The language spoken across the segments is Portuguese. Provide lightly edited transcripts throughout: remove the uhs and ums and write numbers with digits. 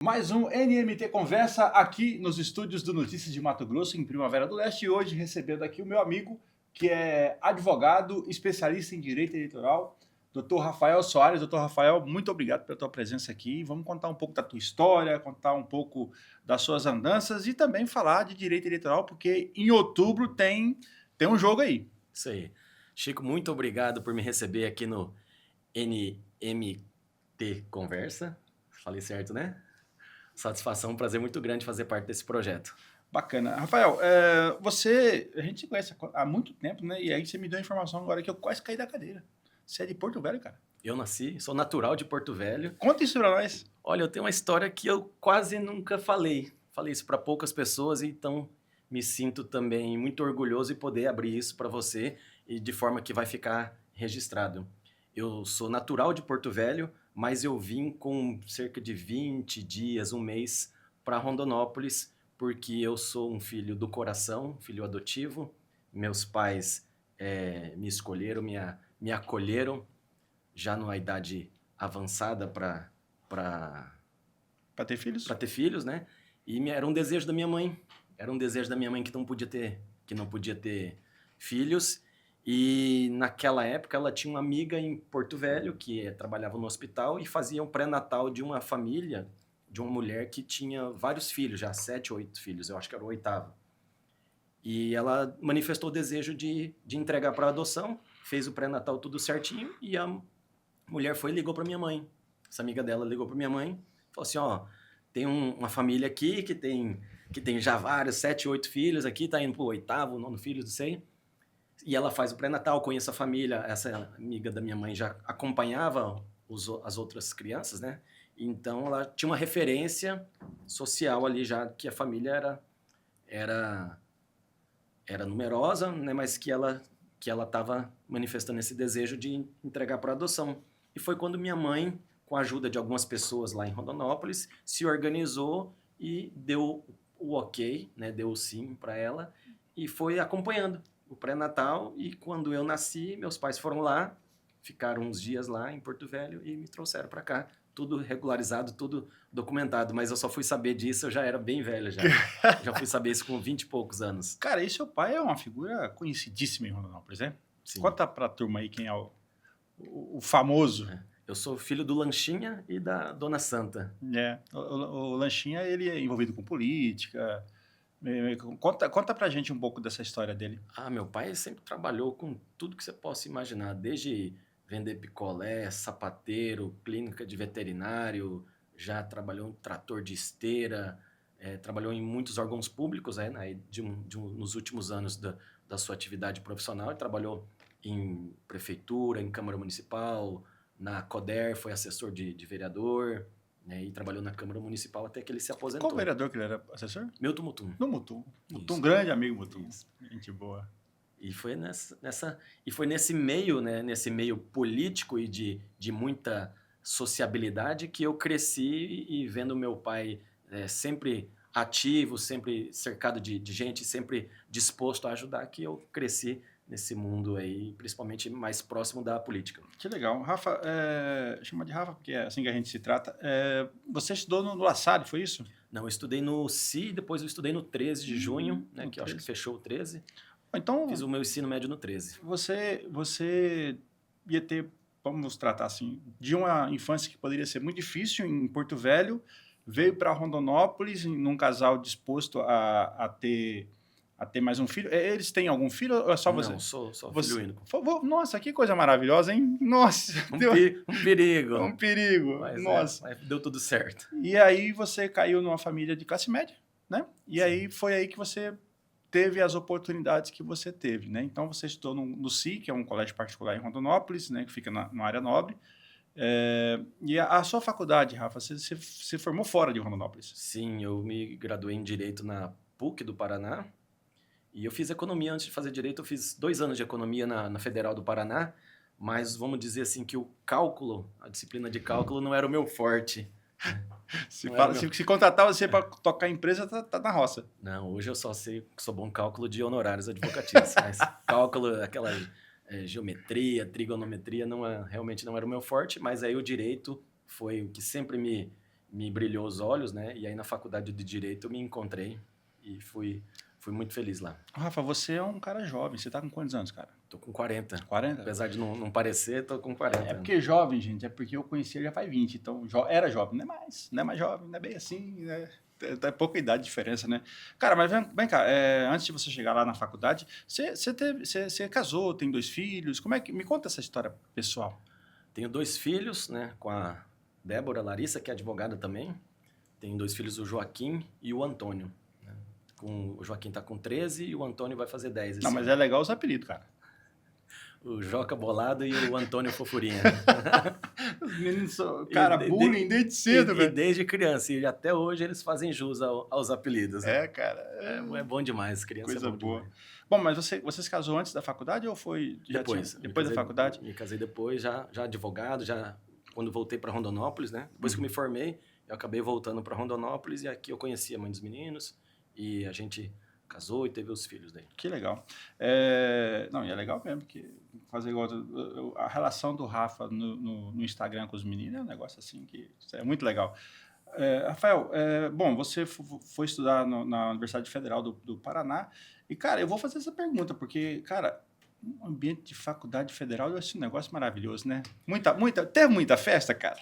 Mais um NMT Conversa aqui nos estúdios do Notícias de Mato Grosso, em Primavera do Leste. E hoje recebendo aqui o meu amigo, que é advogado, especialista em direito eleitoral, Dr. Rafael Soares. Dr. Rafael, muito obrigado pela tua presença aqui. Vamos contar um pouco da tua história, contar um pouco das suas andanças e também falar de direito eleitoral, porque em outubro tem um jogo aí. Isso aí. Chico, muito obrigado por me receber aqui no NMT Conversa. Falei certo, né? Satisfação, um prazer muito grande fazer parte desse projeto. Bacana. Rafael, a gente se conhece há muito tempo, né? E aí você me deu a informação agora que eu quase caí da cadeira. Você é de Porto Velho, cara? Eu sou natural de Porto Velho. Conta isso pra nós. Olha, eu tenho uma história que eu quase nunca falei. Falei isso para poucas pessoas, então me sinto também muito orgulhoso em poder abrir isso para você e de forma que vai ficar registrado. Eu sou natural de Porto Velho, mas eu vim com cerca de 20 dias, um mês, para Rondonópolis, porque eu sou um filho do coração, filho adotivo. Meus pais me escolheram, me acolheram, já numa idade avançada para ter filhos? Para ter filhos, né? E era um desejo da minha mãe. Era um desejo da minha mãe que não podia ter filhos. E naquela época ela tinha uma amiga em Porto Velho que trabalhava no hospital e fazia um pré-natal de uma família, de uma mulher que tinha vários filhos, já 7 ou 8 filhos, eu acho que era o 8º. E ela manifestou o desejo de entregar para adoção, fez o pré-natal tudo certinho e a mulher foi e ligou para minha mãe. Essa amiga dela ligou para minha mãe, falou assim, ó, tem uma família aqui que tem já vários, 7, 8 filhos aqui, tá indo pro 8º, 9º filho, não sei. E ela faz o pré-natal, conhece a família, essa amiga da minha mãe já acompanhava as outras crianças, né? Então ela tinha uma referência social ali já, que a família era numerosa, né? Mas que ela estava manifestando esse desejo de entregar para adoção. E foi quando minha mãe, com a ajuda de algumas pessoas lá em Rondonópolis, se organizou e deu o ok, né? Deu o sim para ela e foi acompanhando o pré-natal. E quando eu nasci, meus pais foram lá, ficaram uns dias lá em Porto Velho e me trouxeram para cá. Tudo regularizado, tudo documentado, mas eu só fui saber disso, eu já era bem velho já. Já fui saber isso com 20 e poucos anos. Cara, e seu pai é uma figura conhecidíssima em Rondonópolis, né? Sim. Conta pra turma aí quem é o famoso. Eu sou filho do Lanchinha e da Dona Santa. O Lanchinha, ele é envolvido com política. Conta pra gente um pouco dessa história dele. Meu pai sempre trabalhou com tudo que você possa imaginar, desde vender picolé, sapateiro, clínica de veterinário, já trabalhou em trator de esteira, trabalhou em muitos órgãos públicos, nos últimos anos da sua atividade profissional. Ele trabalhou em prefeitura, em Câmara Municipal, na CODER, foi assessor de vereador, né, e trabalhou na Câmara Municipal até que ele se aposentou. Qual vereador que ele era assessor? Milton Mutum. No Mutum. Mutum, grande amigo Mutum. Gente boa. E foi nesse meio, né, nesse meio político e de muita sociabilidade que eu cresci e vendo meu pai sempre ativo, sempre cercado de gente, sempre disposto a ajudar, que eu cresci nesse mundo aí, principalmente mais próximo da política. Que legal. Rafa, chama de Rafa porque é assim que a gente se trata. Você estudou no La Salle, foi isso? Não, eu estudei no CI, depois eu estudei no 13 de junho, né, que eu acho que fechou o 13. Então, fiz o meu ensino médio no 13. Você ia ter, vamos tratar assim, de uma infância que poderia ser muito difícil em Porto Velho, veio para Rondonópolis num casal disposto a ter mais um filho. Eles têm algum filho ou é só você? Não, sou filho único. Nossa, que coisa maravilhosa, hein? Nossa! Um perigo. Um perigo. Mas, nossa. Mas deu tudo certo. E aí você caiu numa família de classe média, né? E Sim. Aí foi aí que você teve as oportunidades que você teve, né? Então você estudou no CI, que é um colégio particular em Rondonópolis, né? Que fica na área nobre. E a sua faculdade, Rafa, você formou fora de Rondonópolis? Sim, eu me graduei em Direito na PUC do Paraná. E eu fiz economia antes de fazer Direito. Eu fiz 2 anos de economia na Federal do Paraná. Mas vamos dizer assim que a disciplina de cálculo não era o meu forte. Se contratar você para tocar a empresa, tá na roça. Não, hoje eu só sei que sou bom em cálculo de honorários advocatícios. Mas cálculo, aquela geometria, trigonometria, realmente não era o meu forte. Mas aí o direito foi o que sempre me brilhou os olhos, né? E aí na faculdade de Direito eu me encontrei e fui muito feliz lá. Rafa, você é um cara jovem. Você tá com quantos anos, cara? Tô com 40. 40? Apesar de não parecer, tô com 40. É porque jovem, gente, é porque eu conheci ele já faz 20. Então, era jovem, não é mais jovem, não é bem assim, né? É pouca idade de diferença, né? Cara, mas vem cá, antes de você chegar lá na faculdade, você casou, tem 2 filhos, como é que... Me conta essa história pessoal. Tenho 2 filhos, né? Com a Débora Larissa, que é advogada também. Tenho 2 filhos, o Joaquim e o Antônio. Né? O Joaquim tá com 13 e o Antônio vai fazer 10 esse Não, mas ano. é legal os apelidos, cara. O Joca Bolado e o Antônio Fofurinha. Os meninos são, cara, bullying desde cedo, E velho. desde criança. E até hoje eles fazem jus aos apelidos. Né? Cara. É bom demais, criança Coisa é bom boa. demais. Bom, mas você se casou antes da faculdade ou foi... Depois da faculdade? Me casei depois, já advogado, quando voltei para Rondonópolis, né? Depois que eu me formei, eu acabei voltando para Rondonópolis e aqui eu conheci a mãe dos meninos e a gente casou e teve os filhos daí. Que legal. Não, e é legal mesmo, porque fazer igual... A relação do Rafa no Instagram com os meninos é um negócio assim que é muito legal. Rafael, bom, você foi estudar na Universidade Federal do Paraná e, cara, eu vou fazer essa pergunta, porque, cara, um ambiente de faculdade federal deve ser um negócio maravilhoso, né? Teve muita festa, cara?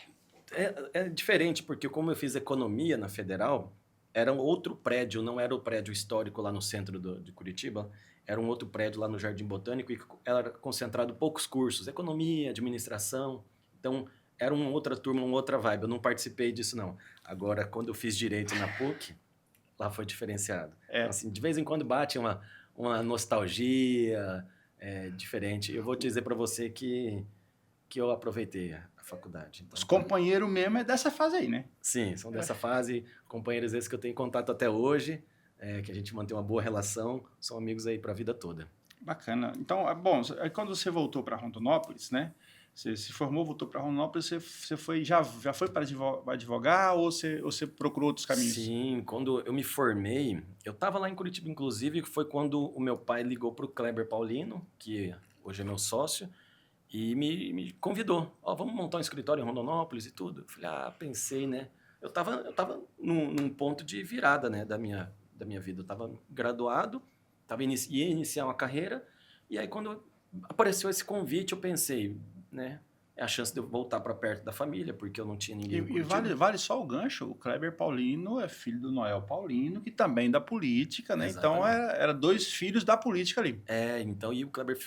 É diferente, porque como eu fiz economia na Federal, era um outro prédio, não era o prédio histórico lá no centro de Curitiba, era um outro prédio lá no Jardim Botânico e era concentrado poucos cursos, economia, administração, então era uma outra turma, uma outra vibe, eu não participei disso não. Agora, quando eu fiz Direito na PUC, lá foi diferenciado. Então, assim, de vez em quando bate uma nostalgia diferente. Eu vou te dizer para você que eu aproveitei a faculdade. Então, Os companheiros mesmo é dessa fase aí, né? Sim, são dessa fase, companheiros esses que eu tenho contato até hoje, que a gente mantém uma boa relação, são amigos aí para a vida toda. Bacana. Então, bom, aí quando você voltou para Rondonópolis, né? Você se formou, voltou para Rondonópolis, você já foi para advogar ou você procurou outros caminhos? Sim, quando eu me formei, eu estava lá em Curitiba, inclusive, foi quando o meu pai ligou para o Kleber Paulino, que hoje é meu sócio, e me convidou. Vamos montar um escritório em Rondonópolis e tudo. Eu falei, pensei, né? Eu tava num ponto de virada, né, da minha vida. Eu estava graduado, ia iniciar uma carreira, e aí quando apareceu esse convite, eu pensei, né? É a chance de eu voltar para perto da família, porque eu não tinha ninguém. E vale só o gancho. O Kleber Paulino é filho do Noel Paulino, que também é da política, né? Exatamente. Então era 2 filhos da política ali. Então, e o Kleber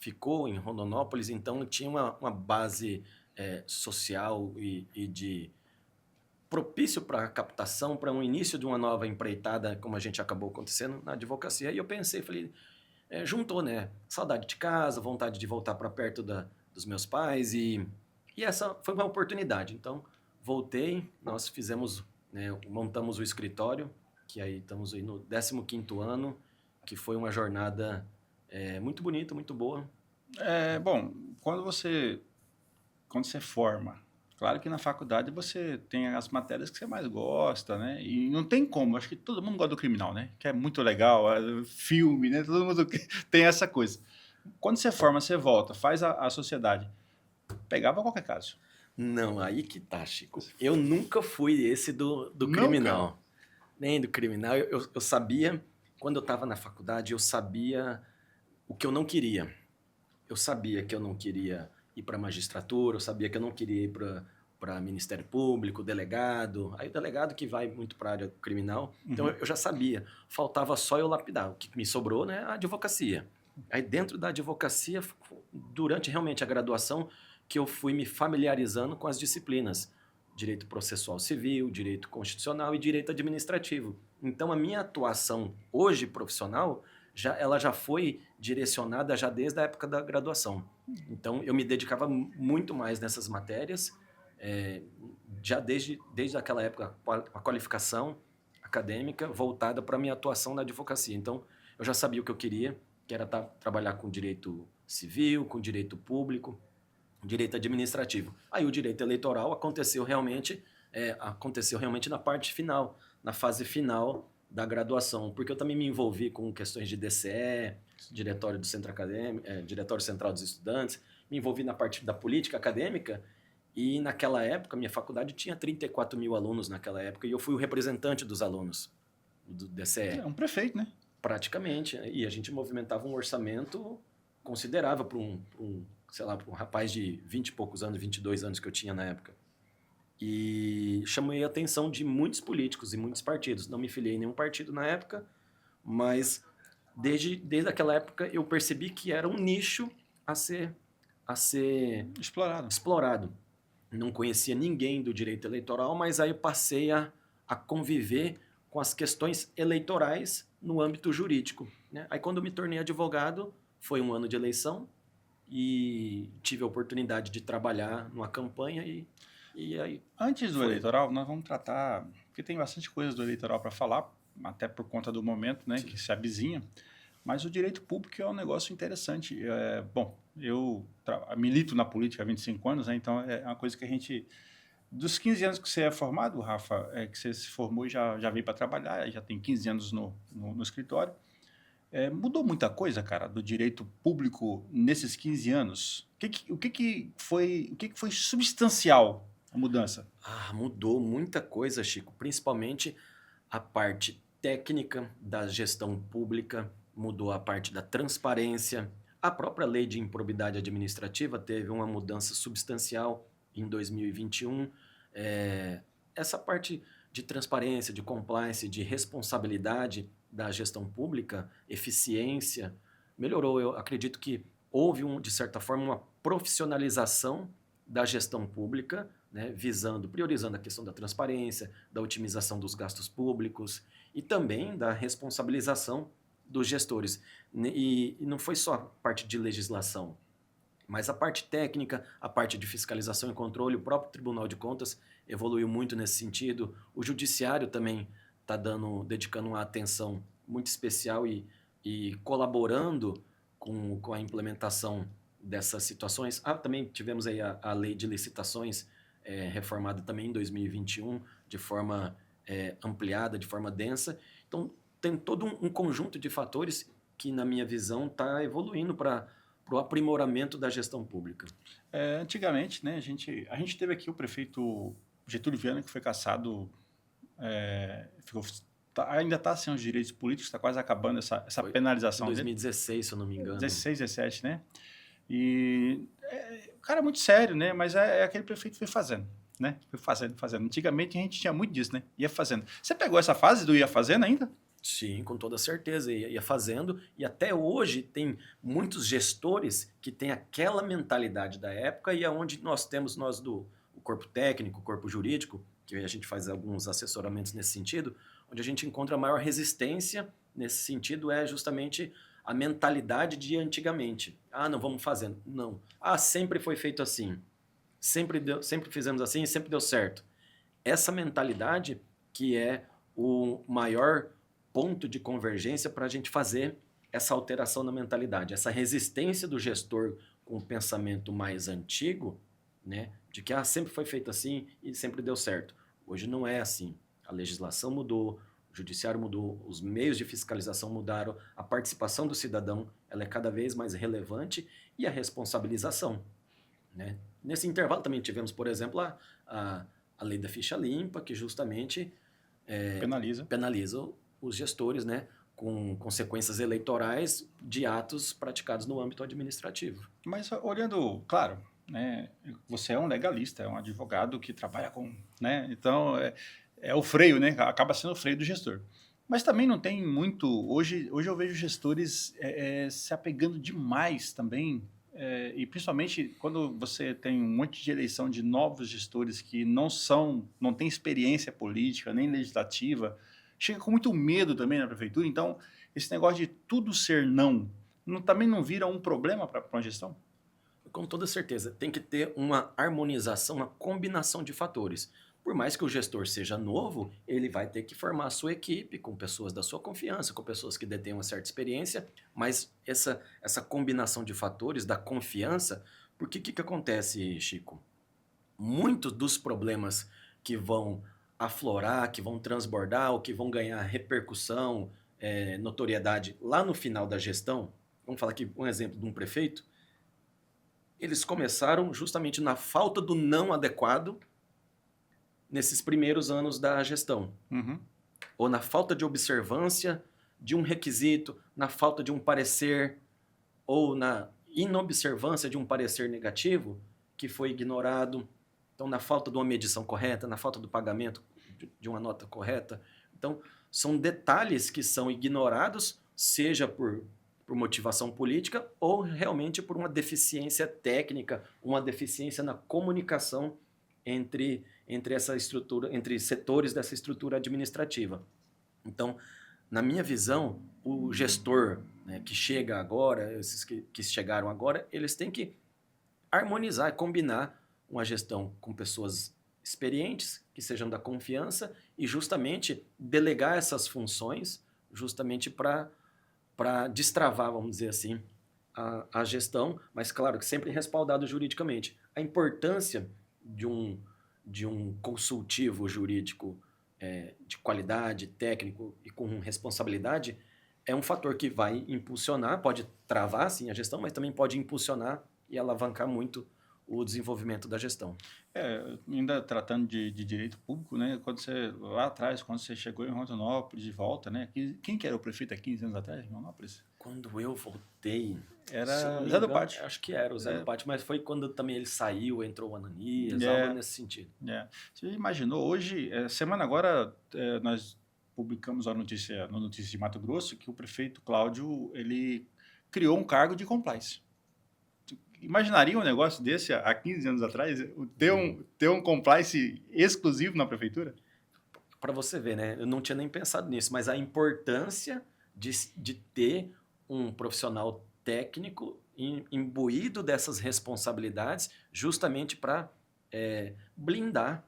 ficou em Rondonópolis, então tinha uma base social e de propício para a captação, para um início de uma nova empreitada, como a gente acabou acontecendo na advocacia. E eu pensei, falei, juntou, né? Saudade de casa, vontade de voltar para perto dos meus pais e essa foi uma oportunidade. Então, voltei, nós fizemos, né, montamos o escritório, que aí estamos aí no 15º ano, que foi uma jornada muito bonita, muito boa. Bom, quando você forma, claro que na faculdade você tem as matérias que você mais gosta, né? E não tem como, acho que todo mundo gosta do criminal, né? Que é muito legal, filme, né? Todo mundo tem essa coisa. Quando você forma, você volta, faz a sociedade. Pegava qualquer caso. Não, aí que tá, Chico. Eu nunca fui esse do criminal. Cara. Nem do criminal. Eu sabia, quando eu estava na faculdade, eu sabia o que eu não queria. Eu sabia que eu não queria ir para magistratura, eu sabia que eu não queria ir para Ministério Público, delegado. Aí o delegado que vai muito para a área criminal. Então eu já sabia. Faltava só eu lapidar. O que me sobrou, né? A advocacia. Aí dentro da advocacia, durante realmente a graduação, que eu fui me familiarizando com as disciplinas. Direito processual civil, direito constitucional e direito administrativo. Então, a minha atuação hoje profissional, ela já foi direcionada já desde a época da graduação. Então, eu me dedicava muito mais nessas matérias, já desde aquela época, a qualificação acadêmica voltada para a minha atuação na advocacia. Então, eu já sabia o que eu queria, que era trabalhar com direito civil, com direito público, direito administrativo. Aí o direito eleitoral aconteceu realmente na parte final, na fase final da graduação, porque eu também me envolvi com questões de DCE, Diretório do Centro Acadêmico, Diretório Central dos Estudantes, me envolvi na parte da política acadêmica E naquela época, minha faculdade tinha 34 mil alunos naquela época, e eu fui o representante dos alunos do DCE. É um prefeito, né? Praticamente. E a gente movimentava um orçamento considerável sei lá, para um rapaz de 20 e poucos anos, 22 anos que eu tinha na época. E chamei a atenção de muitos políticos e muitos partidos. Não me filiei em nenhum partido na época, mas desde aquela época eu percebi que era um nicho a ser explorado. Não conhecia ninguém do direito eleitoral, mas aí eu passei a conviver com as questões eleitorais no âmbito jurídico, né? Aí quando eu me tornei advogado, foi um ano de eleição e tive a oportunidade de trabalhar numa campanha e aí... Antes do eleitoral, nós vamos tratar, porque tem bastante coisa do eleitoral para falar, até por conta do momento, né, que se avizinha, mas o direito público é um negócio interessante. Bom, eu milito na política há 25 anos, né, então é uma coisa que a gente... Dos 15 anos que você é formado, Rafa, que você se formou e já veio para trabalhar, já tem 15 anos no escritório, mudou muita coisa, cara, do direito público nesses 15 anos? O que foi substancial a mudança? Mudou muita coisa, Chico, principalmente a parte técnica da gestão pública, mudou a parte da transparência, a própria lei de improbidade administrativa teve uma mudança substancial em 2021. Essa parte de transparência, de compliance, de responsabilidade da gestão pública, eficiência, melhorou. Eu acredito que houve, de certa forma, uma profissionalização da gestão pública, né, priorizando a questão da transparência, da otimização dos gastos públicos e também da responsabilização dos gestores. E não foi só a parte de legislação, mas a parte técnica, a parte de fiscalização e controle, o próprio Tribunal de Contas evoluiu muito nesse sentido. O Judiciário também está dedicando uma atenção muito especial e colaborando com a implementação dessas situações. Também tivemos aí a lei de licitações reformada também em 2021, de forma ampliada, de forma densa. Então, tem todo um conjunto de fatores que, na minha visão, está evoluindo para o aprimoramento da gestão pública. Antigamente, né, a gente teve aqui o prefeito Getúlio Viana, que foi cassado, ainda está sem os direitos políticos, está quase acabando essa penalização dele. Em 2016, se eu não me engano. 16, 17, né? E o cara é muito sério, né? Mas aquele prefeito foi fazendo, né? Foi fazendo. Antigamente a gente tinha muito disso, né? Ia fazendo. Você pegou essa fase do ia fazendo ainda? Sim, com toda certeza, ia fazendo, e até hoje tem muitos gestores que têm aquela mentalidade da época e aonde nós temos o corpo técnico, o corpo jurídico, que a gente faz alguns assessoramentos nesse sentido, onde a gente encontra a maior resistência nesse sentido é justamente a mentalidade de antigamente. Não vamos fazendo. Não. Sempre foi feito assim. Sempre fizemos assim e sempre deu certo. Essa mentalidade que é o maior ponto de convergência para a gente fazer essa alteração na mentalidade, essa resistência do gestor com o pensamento mais antigo, né, de que sempre foi feito assim e sempre deu certo. Hoje não é assim. A legislação mudou, o judiciário mudou, os meios de fiscalização mudaram, a participação do cidadão ela é cada vez mais relevante e a responsabilização, né? Nesse intervalo também tivemos, por exemplo, a lei da ficha limpa, que justamente penaliza os gestores, né, com consequências eleitorais de atos praticados no âmbito administrativo. Mas olhando, claro, né, você é um legalista, é um advogado que trabalha com, né, então é o freio, né, acaba sendo o freio do gestor. Mas também não tem muito, hoje eu vejo gestores se apegando demais também, e principalmente quando você tem um monte de eleição de novos gestores que não têm experiência política nem legislativa, chega com muito medo também na prefeitura. Então, esse negócio de tudo ser também não vira um problema para uma gestão? Com toda certeza. Tem que ter uma harmonização, uma combinação de fatores. Por mais que o gestor seja novo, ele vai ter que formar a sua equipe com pessoas da sua confiança, com pessoas que detêm uma certa experiência, mas essa combinação de fatores, da confiança, porque o que acontece, Chico? Muitos dos problemas que vão aflorar, que vão transbordar ou que vão ganhar repercussão, notoriedade lá no final da gestão, vamos falar aqui um exemplo de um prefeito, eles começaram justamente na falta do não adequado nesses primeiros anos da gestão. Uhum. Ou na falta de observância de um requisito, na falta de um parecer, ou na inobservância de um parecer negativo que foi ignorado. Então, na falta de uma medição correta, na falta do pagamento de uma nota correta. Então, são detalhes que são ignorados, seja por motivação política ou realmente por uma deficiência técnica, uma deficiência na comunicação entre essa estrutura, entre setores dessa estrutura administrativa. Então, na minha visão, o gestor, né, que chega agora, esses que chegaram agora, eles têm que harmonizar, combinar uma gestão com pessoas experientes, que sejam da confiança, e justamente delegar essas funções justamente para destravar, vamos dizer assim, a gestão, mas claro que sempre respaldado juridicamente. A importância de um consultivo jurídico de qualidade, técnico e com responsabilidade é um fator que vai impulsionar, pode travar sim a gestão, mas também pode impulsionar e alavancar muito o desenvolvimento da gestão. Ainda tratando de direito público, né? Lá atrás, quando você chegou em Rondonópolis de volta, né? Quem que era o prefeito há 15 anos atrás em Rondonópolis? Quando eu voltei, era Zé do Pátio. Acho que era o Zé do Pátio, mas foi quando também ele saiu, entrou o Ananias, algo nesse sentido. Você imaginou, hoje, semana agora, nós publicamos a notícia no Notícias de Mato Grosso que o prefeito Cláudio, ele criou um cargo de compliance. Imaginaria um negócio desse há 15 anos atrás? Ter um compliance exclusivo na prefeitura? Para você ver, né? Eu não tinha nem pensado nisso, mas a importância de ter um profissional técnico imbuído dessas responsabilidades justamente para blindar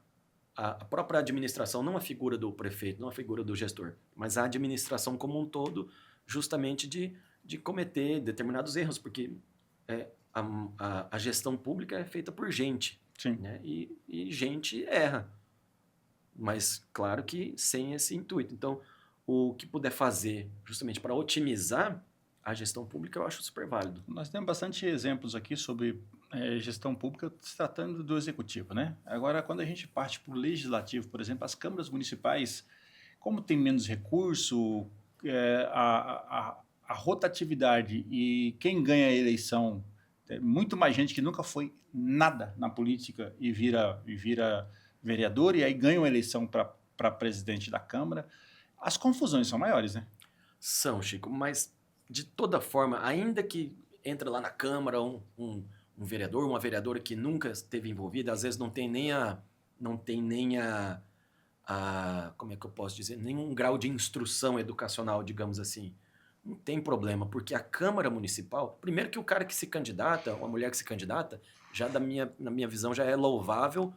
a própria administração, não a figura do prefeito, não a figura do gestor, mas a administração como um todo, justamente de cometer determinados erros, porque a gestão pública é feita por gente, Sim. Né? E gente erra, mas claro que sem esse intuito. Então, o que puder fazer justamente para otimizar a gestão pública, eu acho super válido. Nós temos bastante exemplos aqui sobre gestão pública se tratando do executivo, né? Agora, quando a gente parte para o legislativo, por exemplo, as câmaras municipais, como tem menos recurso, a rotatividade e quem ganha a eleição, muito mais gente que nunca foi nada na política e vira vereador e aí ganha uma eleição para presidente da Câmara, as confusões são maiores, né? São, Chico, mas de toda forma, ainda que entra lá na Câmara um vereador, uma vereadora que nunca esteve envolvida, às vezes não tem nem como é que eu posso dizer, nenhum grau de instrução educacional, digamos assim. Não tem problema, porque a Câmara Municipal, primeiro que o cara que se candidata, uma mulher que se candidata, já na minha visão já é louvável,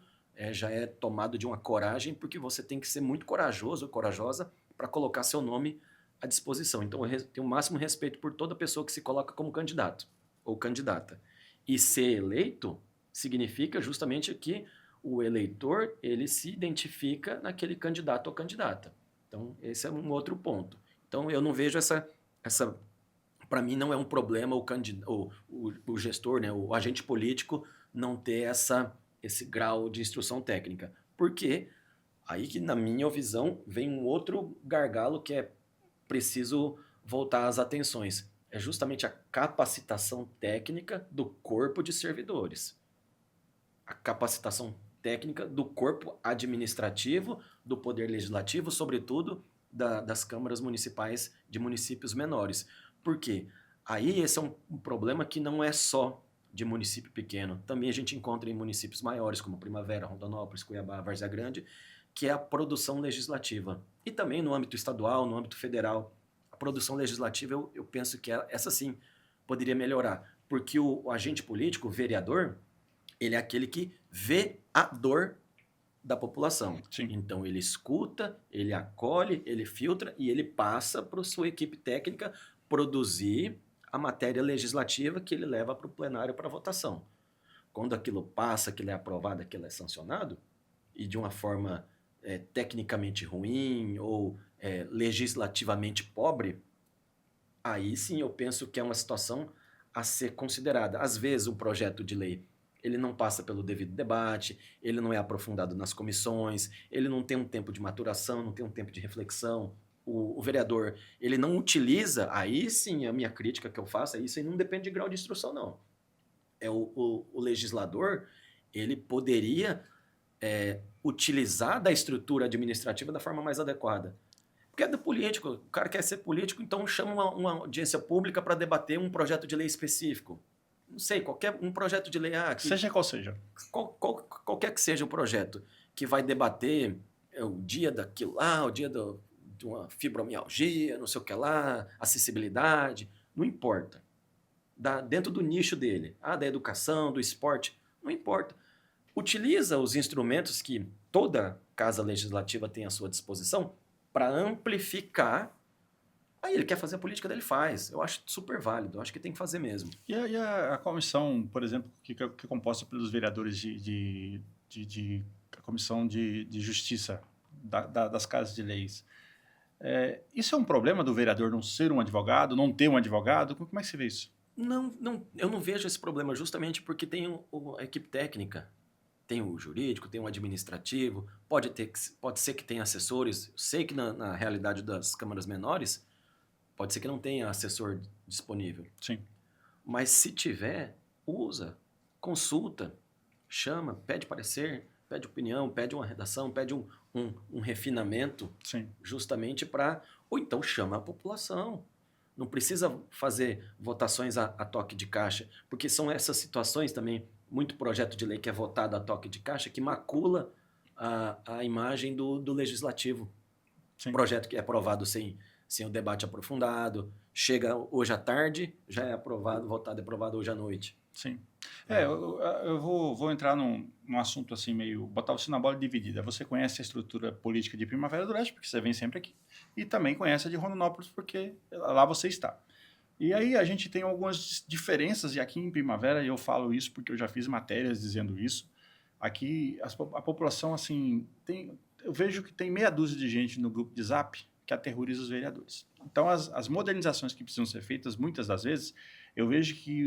já é tomado de uma coragem, porque você tem que ser muito corajoso, corajosa, para colocar seu nome à disposição. Então, eu tenho o máximo respeito por toda pessoa que se coloca como candidato ou candidata. E ser eleito significa justamente que o eleitor, ele se identifica naquele candidato ou candidata. Então, esse é um outro ponto. Então, eu não vejo essa para mim, não é um problema o gestor, né, o agente político, não ter esse grau de instrução técnica. Porque aí que, na minha visão, vem um outro gargalo que é preciso voltar às atenções. É justamente a capacitação técnica do corpo de servidores. A capacitação técnica do corpo administrativo, do poder legislativo, sobretudo das câmaras municipais de municípios menores. Por quê? Aí esse é um problema que não é só de município pequeno. Também a gente encontra em municípios maiores, como Primavera, Rondonópolis, Cuiabá, Várzea Grande, que é a produção legislativa. E também no âmbito estadual, no âmbito federal. A produção legislativa, eu penso que essa sim poderia melhorar. Porque o agente político, o vereador, ele é aquele que vê a dor da população. Sim. Então, ele escuta, ele acolhe, ele filtra e ele passa para a sua equipe técnica produzir a matéria legislativa que ele leva para o plenário para votação. Quando aquilo passa, aquilo é aprovado, aquilo é sancionado, e de uma forma tecnicamente ruim ou legislativamente pobre, aí sim eu penso que é uma situação a ser considerada. Às vezes, um projeto de lei ele não passa pelo devido debate, ele não é aprofundado nas comissões, ele não tem um tempo de maturação, não tem um tempo de reflexão. O vereador, ele não utiliza, aí sim a minha crítica que eu faço é isso, aí não depende de grau de instrução, não. O legislador, ele poderia utilizar da estrutura administrativa da forma mais adequada. Porque é do político, o cara quer ser político, então chama uma audiência pública para debater um projeto de lei específico. Não sei, um projeto de lei... Seja qual seja. Qualquer que seja o projeto que vai debater o dia daquilo lá, o dia de uma fibromialgia, não sei o que lá, acessibilidade, não importa. Dentro do nicho dele, da educação, do esporte, não importa. Utiliza os instrumentos que toda casa legislativa tem à sua disposição para amplificar. Aí ele quer fazer a política dele, faz. Eu acho super válido, eu acho que tem que fazer mesmo. E a comissão, por exemplo, que é composta pelos vereadores a comissão de justiça das casas de leis, isso é um problema do vereador não ser um advogado, não ter um advogado? Como é que você vê isso? Não, eu não vejo esse problema justamente porque tem a equipe técnica, tem o jurídico, tem o administrativo, pode ser que tenha assessores. Eu sei que na realidade das câmaras menores, pode ser que não tenha assessor disponível. Sim. Mas se tiver, usa, consulta, chama, pede parecer, pede opinião, pede uma redação, pede um refinamento. Sim. Justamente para... Ou então chama a população. Não precisa fazer votações a toque de caixa, porque são essas situações também, muito projeto de lei que é votado a toque de caixa, que macula a imagem do legislativo. Sim. Projeto que é aprovado sem o debate aprofundado, chega hoje à tarde, já é votado e aprovado hoje à noite. Sim. Eu vou entrar num assunto assim meio... botar você na bola dividida. Você conhece a estrutura política de Primavera do Leste, porque você vem sempre aqui. E também conhece a de Rondonópolis, porque lá você está. E aí a gente tem algumas diferenças, e aqui em Primavera, e eu falo isso porque eu já fiz matérias dizendo isso, aqui a população, assim, eu vejo que tem meia dúzia de gente no grupo de Zap que aterroriza os vereadores. Então, as modernizações que precisam ser feitas, muitas das vezes, eu vejo que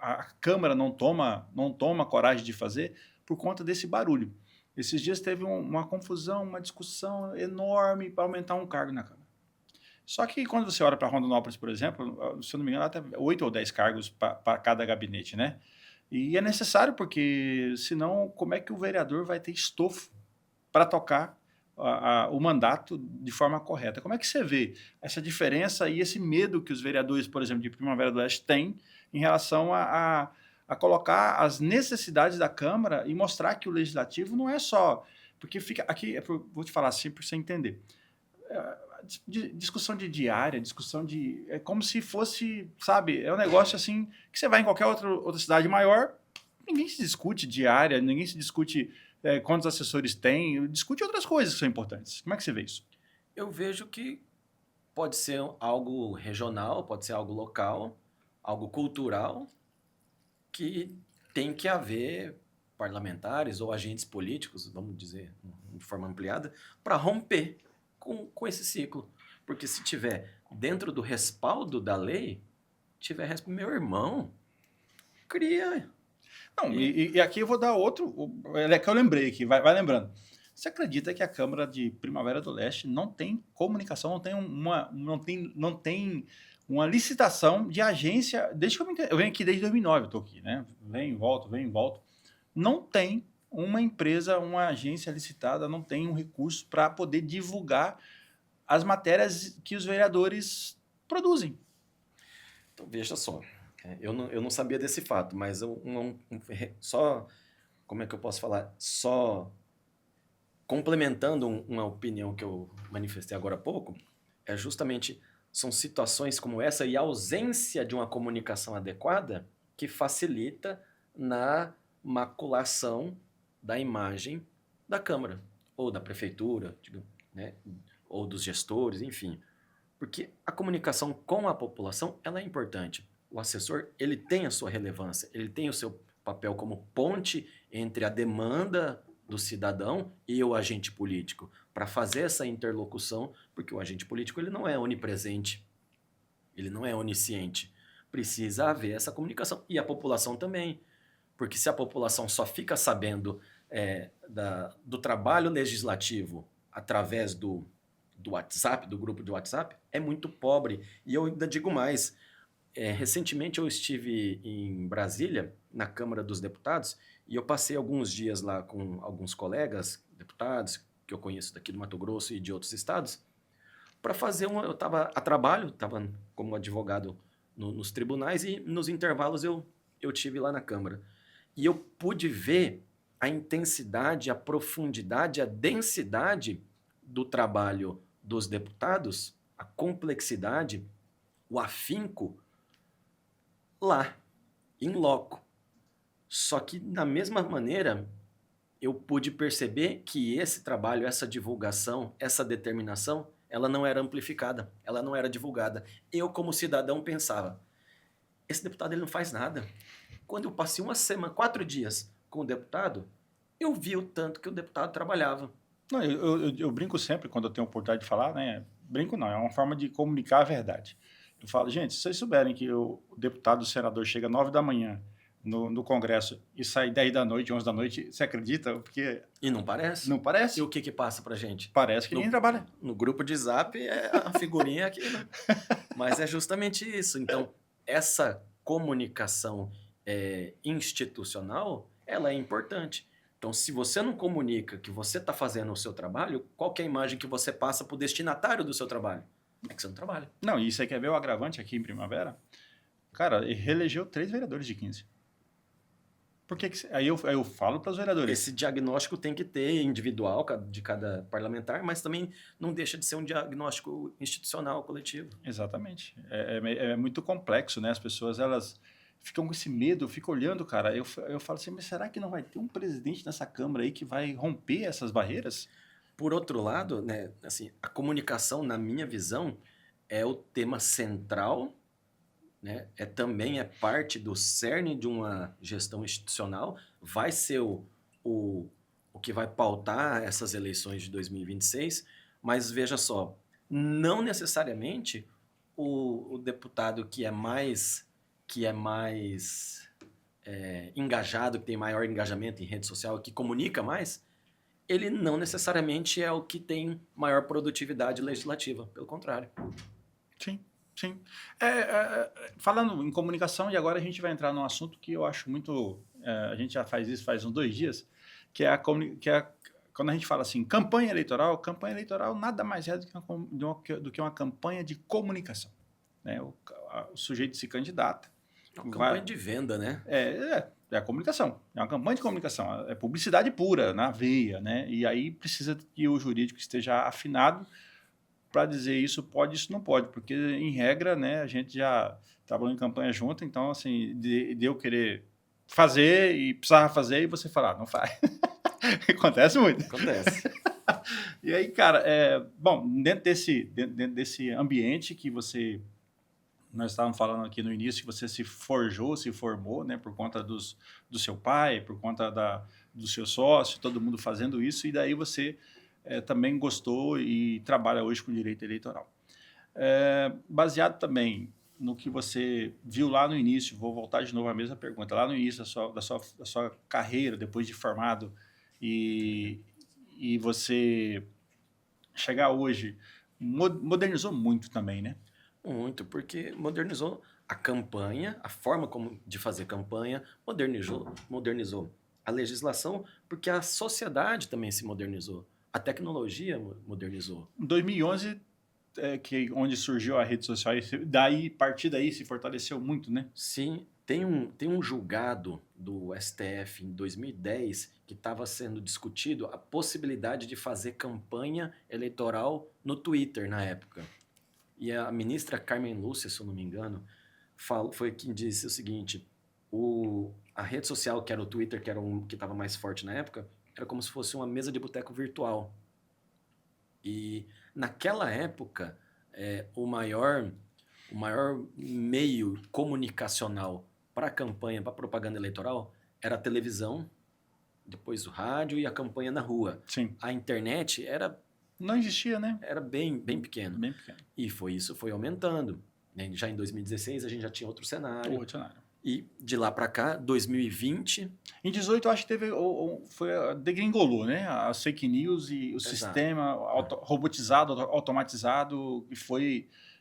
a Câmara não toma coragem de fazer por conta desse barulho. Esses dias teve uma confusão, uma discussão enorme para aumentar um cargo na Câmara. Só que quando você olha para Rondonópolis, por exemplo, se eu não me engano, até 8 ou 10 cargos para cada gabinete, né? E é necessário porque, senão, como é que o vereador vai ter estofo para tocar o mandato de forma correta? Como é que você vê essa diferença e esse medo que os vereadores, por exemplo, de Primavera do Leste têm em relação a colocar as necessidades da Câmara e mostrar que o Legislativo não é só... Porque fica aqui, vou te falar assim para você entender. Discussão de diária, discussão de... É como se fosse, sabe, é um negócio assim, que você vai em qualquer outra cidade maior, ninguém se discute diária, ninguém se discute quantos assessores tem, discute outras coisas que são importantes. Como é que você vê isso? Eu vejo que pode ser algo regional, pode ser algo local, algo cultural, que tem que haver parlamentares ou agentes políticos, vamos dizer de forma ampliada, para romper com esse ciclo. Porque se tiver dentro do respaldo da lei, meu irmão, cria. Não, e aqui eu vou dar outro, é que eu lembrei aqui, vai lembrando. Você acredita que a Câmara de Primavera do Leste não tem comunicação, não tem uma licitação de agência, desde que eu venho aqui desde 2009, eu estou aqui, né? Venho e volto. Não tem uma empresa, uma agência licitada, não tem um recurso para poder divulgar as matérias que os vereadores produzem. Então, veja só, eu não sabia desse fato, mas só, como é que eu posso falar? Só complementando uma opinião que eu manifestei agora há pouco, justamente são situações como essa e a ausência de uma comunicação adequada que facilita na maculação da imagem da Câmara, ou da Prefeitura, né, ou dos gestores, enfim. Porque a comunicação com a população ela é importante. O assessor ele tem a sua relevância, ele tem o seu papel como ponte entre a demanda do cidadão e o agente político, para fazer essa interlocução, porque o agente político ele não é onipresente, ele não é onisciente, precisa haver essa comunicação. E a população também. Porque se a população só fica sabendo do trabalho legislativo através do WhatsApp, do grupo de WhatsApp, é muito pobre. E eu ainda digo mais. Recentemente eu estive em Brasília, na Câmara dos Deputados, e eu passei alguns dias lá com alguns colegas deputados que eu conheço daqui do Mato Grosso e de outros estados, para fazer eu estava a trabalho, estava como advogado nos tribunais e nos intervalos eu tive lá na Câmara. E eu pude ver a intensidade, a profundidade, a densidade do trabalho dos deputados, a complexidade, o afinco lá, em loco. Só que, da mesma maneira, eu pude perceber que esse trabalho, essa divulgação, essa determinação, ela não era amplificada, ela não era divulgada. Eu, como cidadão, pensava, esse deputado ele não faz nada. Quando eu passei uma semana, 4 dias com o deputado, eu vi o tanto que o deputado trabalhava. Não, eu brinco sempre quando eu tenho a oportunidade de falar, né? Brinco não, é uma forma de comunicar a verdade. Eu falo, gente, se vocês souberem que o deputado, o senador chega 9 da manhã no Congresso e sai 10 da noite, 11 da noite, você acredita? Porque E não parece. não parece? E o que passa pra gente? Parece que ninguém trabalha. No grupo de Zap, a figurinha aqui, né? Mas é justamente isso. Então, essa comunicação institucional, ela é importante. Então, se você não comunica que você está fazendo o seu trabalho, qual que é a imagem que você passa para o destinatário do seu trabalho? É que você não trabalha. Não, e você quer ver o agravante aqui em Primavera? Cara, ele reelegeu 3 vereadores de 15. Por que aí eu falo para os vereadores. Esse diagnóstico tem que ter individual de cada parlamentar, mas também não deixa de ser um diagnóstico institucional, coletivo. Exatamente. É muito complexo, né? As pessoas, elas ficam com esse medo, ficam olhando, cara. Eu falo assim, mas será que não vai ter um presidente nessa Câmara aí que vai romper essas barreiras? Por outro lado, né, assim, a comunicação, na minha visão, é o tema central, né? Também é parte do cerne de uma gestão institucional, vai ser o que vai pautar essas eleições de 2026, mas veja só, não necessariamente o deputado que é mais engajado, que tem maior engajamento em rede social, que comunica mais, ele não necessariamente é o que tem maior produtividade legislativa, pelo contrário. Sim. Sim. Falando em comunicação, e agora a gente vai entrar num assunto que eu acho muito... a gente já faz isso faz uns 2 dias, que é quando a gente fala assim, campanha eleitoral nada mais é do que uma campanha de comunicação. Né? O sujeito se candidata. Uma campanha de venda, né? É a comunicação, é uma campanha de comunicação, é publicidade pura, na veia, né? E aí precisa que o jurídico esteja afinado para dizer isso pode, isso não pode, porque em regra, né, a gente já trabalhou em campanha junto, então assim, de eu querer fazer e precisava fazer e você falar, não faz. Acontece muito. Acontece. E aí, cara, bom, dentro desse ambiente que nós estávamos falando aqui no início, que você se formou, né, por conta do seu pai, por conta do seu sócio, todo mundo fazendo isso, e daí você também gostou e trabalha hoje com direito eleitoral. Baseado também no que você viu lá no início, vou voltar de novo à mesma pergunta, lá no início da sua carreira, depois de formado, e você chegar hoje, modernizou muito também, né? Muito, porque modernizou a campanha, a forma de fazer campanha, modernizou a legislação, porque a sociedade também se modernizou. A tecnologia modernizou. Em 2011, onde surgiu a rede social, a partir daí se fortaleceu muito, né? Sim, tem um julgado do STF em 2010 que estava sendo discutido a possibilidade de fazer campanha eleitoral no Twitter na época. E a ministra Carmen Lúcia, se eu não me engano, foi quem disse o seguinte, a rede social, que era o Twitter, que era que estava mais forte na época, era como se fosse uma mesa de boteco virtual. E naquela época, o maior meio comunicacional para a campanha, para a propaganda eleitoral, era a televisão, depois o rádio e a campanha na rua. Sim. A internet não existia, né? Era bem pequeno. Bem pequeno. E isso foi aumentando. né? Já em 2016 a gente já tinha outro cenário. Outro cenário. E de lá para cá, 2020... Em 18 eu acho que teve, degringolou, né? As fake news e o Exato. sistema robotizado, automatizado,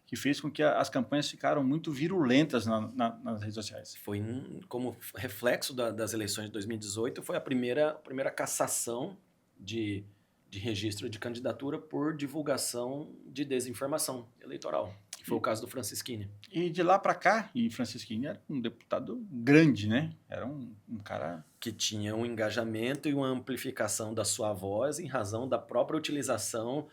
que fez com que as campanhas ficaram muito virulentas nas redes sociais. Foi como reflexo das eleições de 2018, foi a primeira cassação de registro de candidatura por divulgação de desinformação eleitoral, que foi o caso do Francisquini. E de lá para cá, e Francisquini era um deputado grande, né? Era um cara... Que tinha um engajamento e uma amplificação da sua voz em razão da própria utilização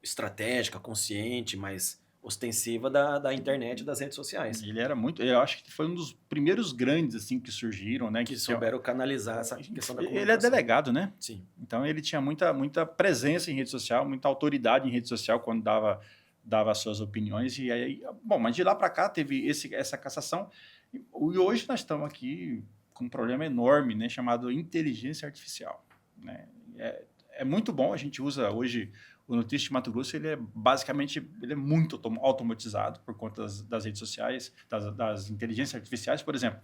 estratégica, consciente, mas ostensiva da internet e das redes sociais. Ele era muito... Eu acho que foi um dos primeiros grandes assim, que surgiram, né? Que souberam canalizar essa questão da comunicação. Ele é delegado, né? Sim. Então ele tinha muita presença em rede social, muita autoridade em rede social quando dava as suas opiniões. E aí, bom, mas de lá para cá teve essa cassação. E hoje nós estamos aqui com um problema enorme, né? Chamado inteligência artificial, né? É muito bom, a gente usa hoje... O Notícias de Mato Grosso, ele é muito automatizado por conta das redes sociais, das inteligências artificiais, por exemplo.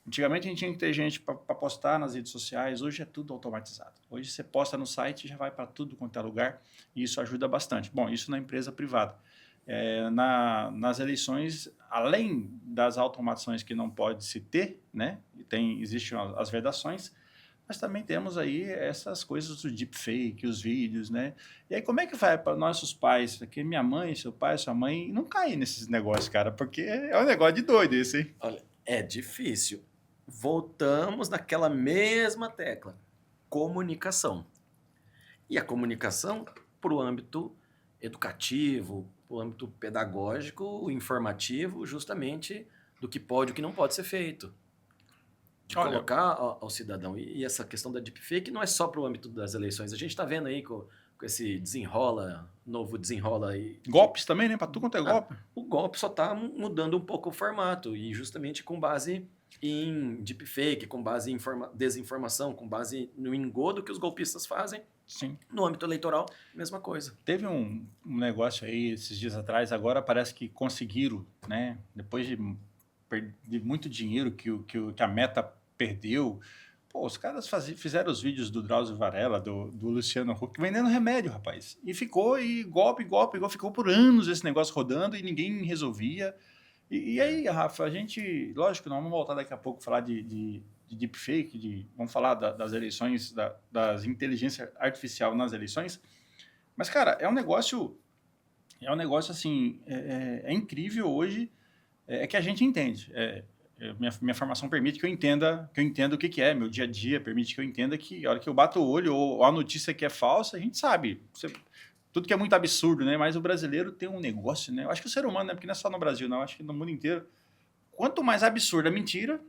Antigamente a gente tinha que ter gente para postar nas redes sociais, hoje é tudo automatizado. Hoje você posta no site e já vai para tudo quanto é lugar, e isso ajuda bastante. Bom, isso na empresa privada. Nas eleições, além das automações que não pode se ter, né? Existem as vedações, nós também temos aí essas coisas do deepfake, os vídeos, né? E aí como é que vai para nossos pais, porque minha mãe, seu pai, sua mãe, não caem nesses negócios, cara, porque é um negócio de doido esse, hein? Olha, é difícil. Voltamos naquela mesma tecla, comunicação. E a comunicação para o âmbito educativo, para o âmbito pedagógico, informativo, justamente do que pode e o que não pode ser feito. De colocar ao cidadão. E essa questão da deepfake não é só para o âmbito das eleições. A gente está vendo aí com esse novo desenrola aí. Golpes também, né? Para tudo quanto é golpe. O golpe só está mudando um pouco o formato. E justamente com base em deepfake, com base em desinformação, com base no engodo que os golpistas fazem. Sim. No âmbito eleitoral, mesma coisa. Teve um negócio aí esses dias atrás, agora parece que conseguiram, né? Depois de muito dinheiro que a Meta perdeu. Pô, os caras fizeram os vídeos do Drauzio Varela, do Luciano Huck, vendendo remédio, rapaz. E ficou, golpe, ficou por anos esse negócio rodando e ninguém resolvia. E aí, Rafa, a gente, lógico, nós vamos voltar daqui a pouco falar de deepfake, vamos falar das eleições, das inteligência artificial nas eleições. Mas, cara, é um negócio assim, é incrível hoje, que a gente entende. Minha formação permite que eu entenda o que é, meu dia a dia permite que eu entenda que a hora que eu bato o olho ou a notícia que é falsa, a gente sabe. Tudo que é muito absurdo, né? Mas o brasileiro tem um negócio, né? Eu acho que o ser humano, né? Porque não é só no Brasil, não. Eu acho que no mundo inteiro. Quanto mais absurda a mentira,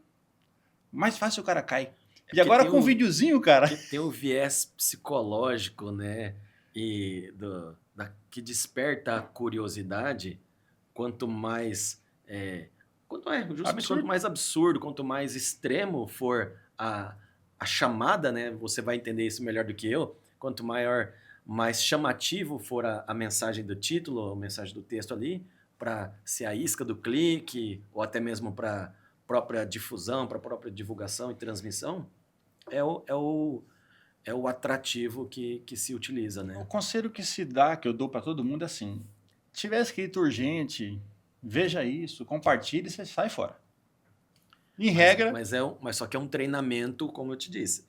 mais fácil o cara cai. E agora com um videozinho, cara... Tem o viés psicológico, né? Que desperta a curiosidade, quanto mais... Quanto mais absurdo, quanto mais extremo for a chamada, né? Você vai entender isso melhor do que eu. Quanto mais chamativo for a mensagem do título, a mensagem do texto ali, para ser a isca do clique, ou até mesmo para própria difusão, para própria divulgação e transmissão, é o atrativo que se utiliza, né? O conselho que eu dou para todo mundo é assim: tiver escrito urgente, veja isso, compartilhe e você sai fora. Em regra... Mas só que é um treinamento, como eu te disse.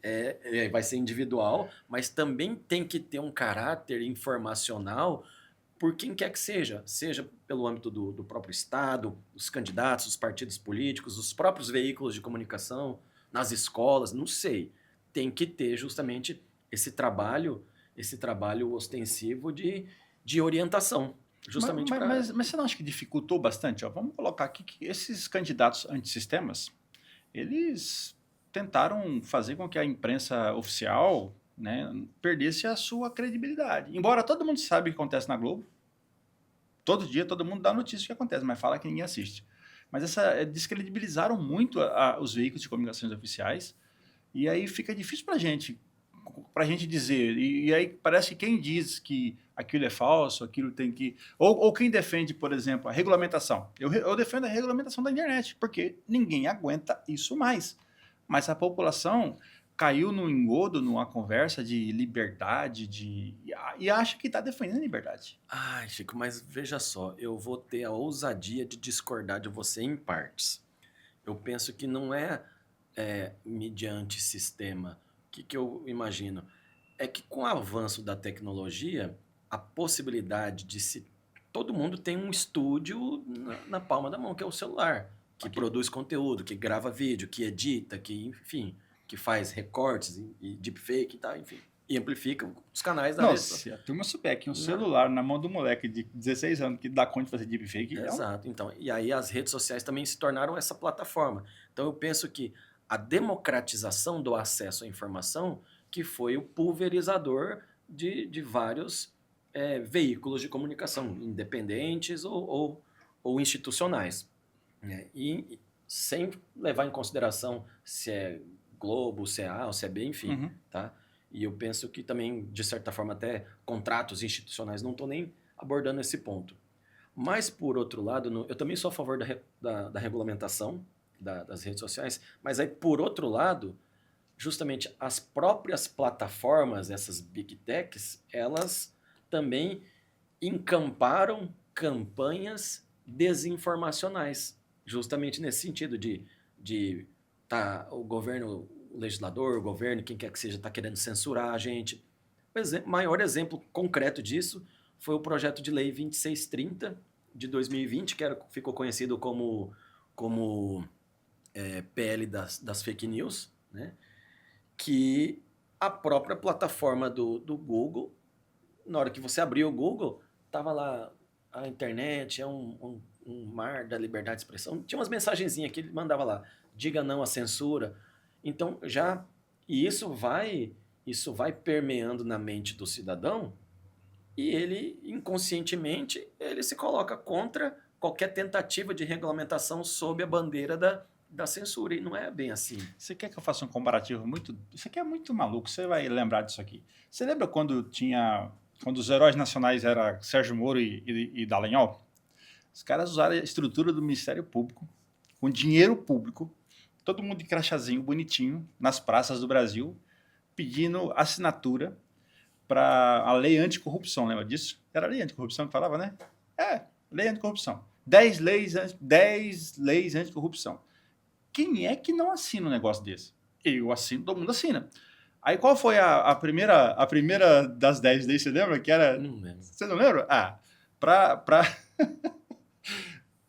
Vai ser individual, mas também tem que ter um caráter informacional por quem quer que seja. Seja pelo âmbito do próprio Estado, os candidatos, os partidos políticos, os próprios veículos de comunicação, nas escolas, não sei. Tem que ter justamente esse trabalho ostensivo de orientação. Justamente mas você não acha que dificultou bastante? Ó, vamos colocar aqui que esses candidatos antissistemas, eles tentaram fazer com que a imprensa oficial, né, perdesse a sua credibilidade. Embora todo mundo saiba o que acontece na Globo, todo dia todo mundo dá notícia do que acontece, mas fala que ninguém assiste. Mas descredibilizaram muito os veículos de comunicações oficiais, e aí fica difícil para a gente para a gente dizer. E aí parece que quem diz que aquilo é falso, aquilo tem que... Ou quem defende, por exemplo, a regulamentação. Eu defendo a regulamentação da internet, porque ninguém aguenta isso mais. Mas a população caiu no engodo, numa conversa de liberdade, e acha que está defendendo a liberdade. Ai, Chico, mas veja só, eu vou ter a ousadia de discordar de você em partes. Eu penso que não é, mediante sistema. O que eu imagino? É que com o avanço da tecnologia, a possibilidade de se... Todo mundo tem um estúdio na palma da mão, que é o celular, que produz conteúdo, que grava vídeo, que edita, que, enfim, que faz recortes e deepfake e tal, enfim. E amplifica os canais da rede social. Se a turma souber que um celular na mão do moleque de 16 anos que dá conta de fazer deepfake... Exato. Então, e aí as redes sociais também se tornaram essa plataforma. Então eu penso que a democratização do acesso à informação que foi o pulverizador de vários veículos de comunicação, independentes ou institucionais. Né? E sem levar em consideração se é Globo, se é A ou se é B, enfim. Tá? E eu penso que também, de certa forma, até contratos institucionais, não estou nem abordando esse ponto. Mas, por outro lado, eu também sou a favor da regulamentação das redes sociais, mas aí, por outro lado, justamente as próprias plataformas, essas big techs, elas também encamparam campanhas desinformacionais, justamente nesse sentido de o governo, o legislador, o governo, quem quer que seja, está querendo censurar a gente. O maior exemplo concreto disso foi o projeto de lei 2630 de 2020, que ficou conhecido como PL das fake news, né? Que a própria plataforma do Google, na hora que você abriu o Google, estava lá, a internet é um mar da liberdade de expressão. Tinha umas mensagenzinhas que ele mandava lá, diga não à censura. Então, e isso vai permeando na mente do cidadão, e ele, inconscientemente, ele se coloca contra qualquer tentativa de regulamentação sob a bandeira da censura, e não é bem assim. Você quer que eu faça um comparativo muito... Isso aqui é muito maluco, você vai lembrar disso aqui. Você lembra quando os heróis nacionais eram Sérgio Moro e Dallagnol? Os caras usaram a estrutura do Ministério Público, com dinheiro público, todo mundo de crachazinho, bonitinho, nas praças do Brasil, pedindo assinatura para a lei anticorrupção, lembra disso? Era a lei anticorrupção que falava, né? Lei anticorrupção. 10 leis anticorrupção. Quem é que não assina um negócio desse? Eu assino, todo mundo assina. Aí qual foi a primeira das 10 leis, você lembra? Que era... Não lembro. Você não lembra? Para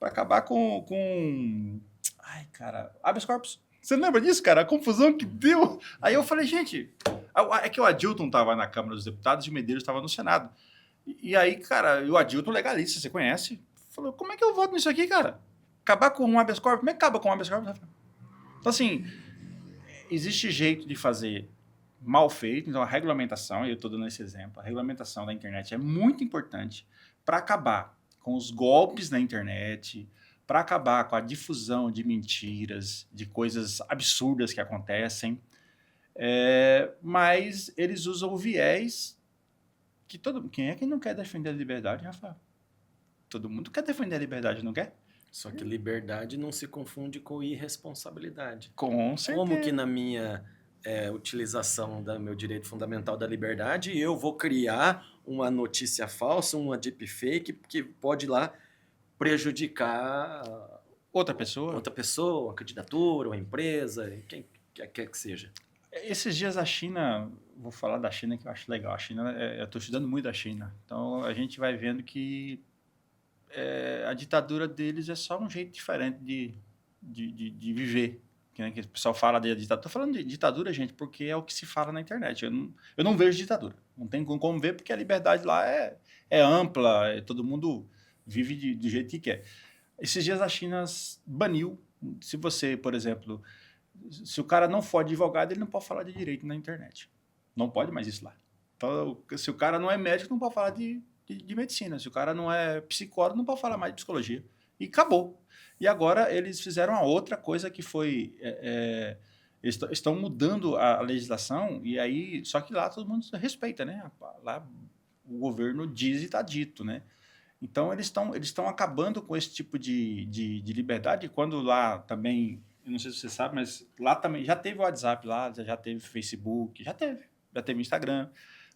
acabar com... Ai, cara, habeas corpus. Você lembra disso, cara? A confusão que deu. Aí eu falei, gente... É que o Adilton estava na Câmara dos Deputados e o Medeiros estava no Senado. E aí, cara, o Adilton legalista, você conhece? Falou, como é que eu voto nisso aqui, cara? Acabar com um habeas corpus? Como é que acaba com um habeas corpus? Então, assim, existe jeito de fazer mal feito. Então, a regulamentação, eu estou dando esse exemplo, a regulamentação da internet é muito importante para acabar com os golpes na internet, para acabar com a difusão de mentiras, de coisas absurdas que acontecem. Mas eles usam o viés que quem é que não quer defender a liberdade, Rafael? Todo mundo quer defender a liberdade, não quer? Só que liberdade não se confunde com irresponsabilidade. Com certeza. Como que na minha utilização do meu direito fundamental da liberdade, eu vou criar uma notícia falsa, uma deepfake, que pode ir lá prejudicar outra pessoa, a candidatura, uma empresa, quem quer que seja. Esses dias a China, vou falar da China que eu acho legal. A China, eu estou estudando muito a China. Então a gente vai vendo que a ditadura deles é só um jeito diferente de viver. Que o pessoal fala de ditadura. Estou falando de ditadura, gente, porque é o que se fala na internet. Eu não vejo ditadura. Não tem como ver, porque a liberdade lá é ampla, todo mundo vive do jeito que quer. Esses dias a China baniu. Se você, por exemplo, se o cara não for advogado, ele não pode falar de direito na internet. Não pode mais isso lá. Então, se o cara não é médico, não pode falar de medicina. Se o cara não é psicólogo, não pode falar mais de psicologia. E acabou. E agora eles fizeram uma outra coisa que foi... Eles estão mudando a legislação e aí, só que lá todo mundo respeita, né? Lá o governo diz e está dito, né? Então eles estão acabando com esse tipo de liberdade. Quando lá também, eu não sei se você sabe, mas lá também já teve o WhatsApp, lá já teve Facebook, já teve Instagram,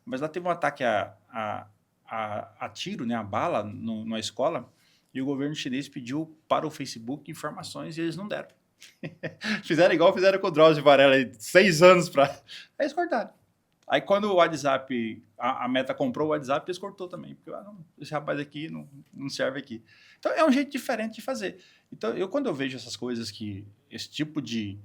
mas lá teve um ataque a tiro, né? A bala numa escola, e o governo chinês pediu para o Facebook informações e eles não deram. Fizeram igual fizeram com o Drauzio Varela, 6 anos para. Aí eles cortaram. Aí quando o WhatsApp, a Meta comprou o WhatsApp, eles cortou também. Porque não, esse rapaz aqui não serve aqui. Então é um jeito diferente de fazer. Então quando eu vejo essas coisas esse tipo de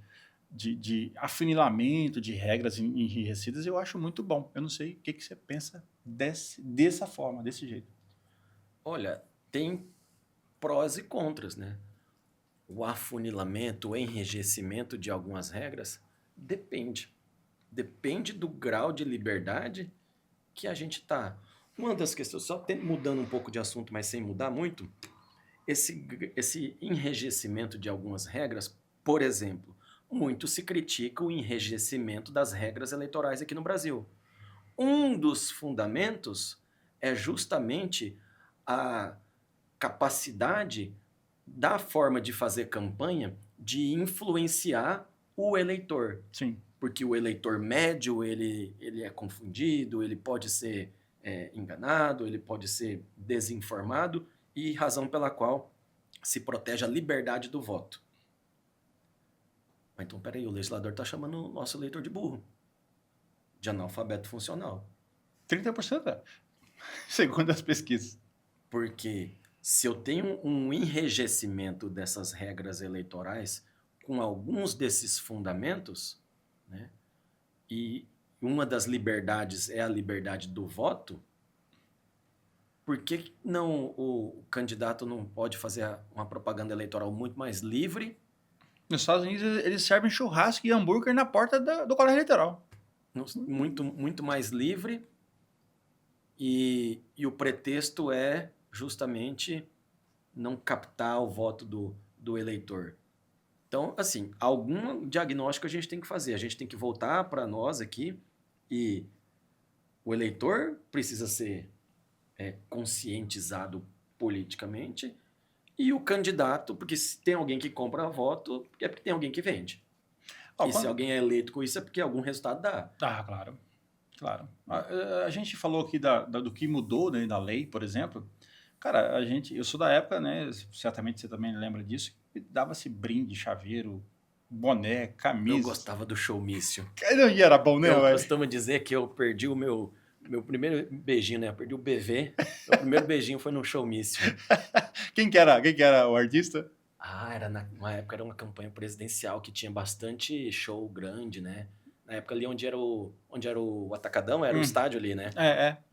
afunilamento de regras enrijecidas, eu acho muito bom. Eu não sei o que você pensa dessa forma, desse jeito. Olha, tem prós e contras, né? O afunilamento, o enrijecimento de algumas regras depende. Depende do grau de liberdade que a gente está. Uma das questões, só mudando um pouco de assunto, mas sem mudar muito, esse enrijecimento de algumas regras, por exemplo, muito se critica o enrijecimento das regras eleitorais aqui no Brasil. Um dos fundamentos é justamente a capacidade da forma de fazer campanha de influenciar o eleitor. Sim. Porque o eleitor médio, ele é confundido, ele pode ser enganado, ele pode ser desinformado, e razão pela qual se protege a liberdade do voto. Mas então, peraí, o legislador está chamando o nosso eleitor de burro, de analfabeto funcional. 30%, segundo as pesquisas. Porque se eu tenho um enrijecimento dessas regras eleitorais com alguns desses fundamentos, né, e uma das liberdades é a liberdade do voto, por que não o candidato não pode fazer uma propaganda eleitoral muito mais livre? Nos Estados Unidos, eles servem churrasco e hambúrguer na porta do colégio eleitoral. Muito mais livre, e o pretexto é justamente não captar o voto do eleitor. Então, assim, algum diagnóstico a gente tem que fazer. A gente tem que voltar para nós aqui, e o eleitor precisa ser conscientizado politicamente, e o candidato, porque se tem alguém que compra voto, é porque tem alguém que vende. Se alguém é eleito com isso, é porque algum resultado dá. Ah, claro. Claro. A gente falou aqui do que mudou, né, da lei, por exemplo. Cara, eu sou da época, né? Certamente você também lembra disso. Dava-se brinde, chaveiro, boné, camisa. Eu gostava do showmício. E era bom, né? Eu costumo dizer que eu perdi o meu primeiro beijinho, né? Eu perdi o BV. Meu primeiro beijinho foi no showmício. Quem que era o artista? Numa época era uma campanha presidencial que tinha bastante show grande, né? Na época ali onde era o Atacadão, era o estádio ali, né?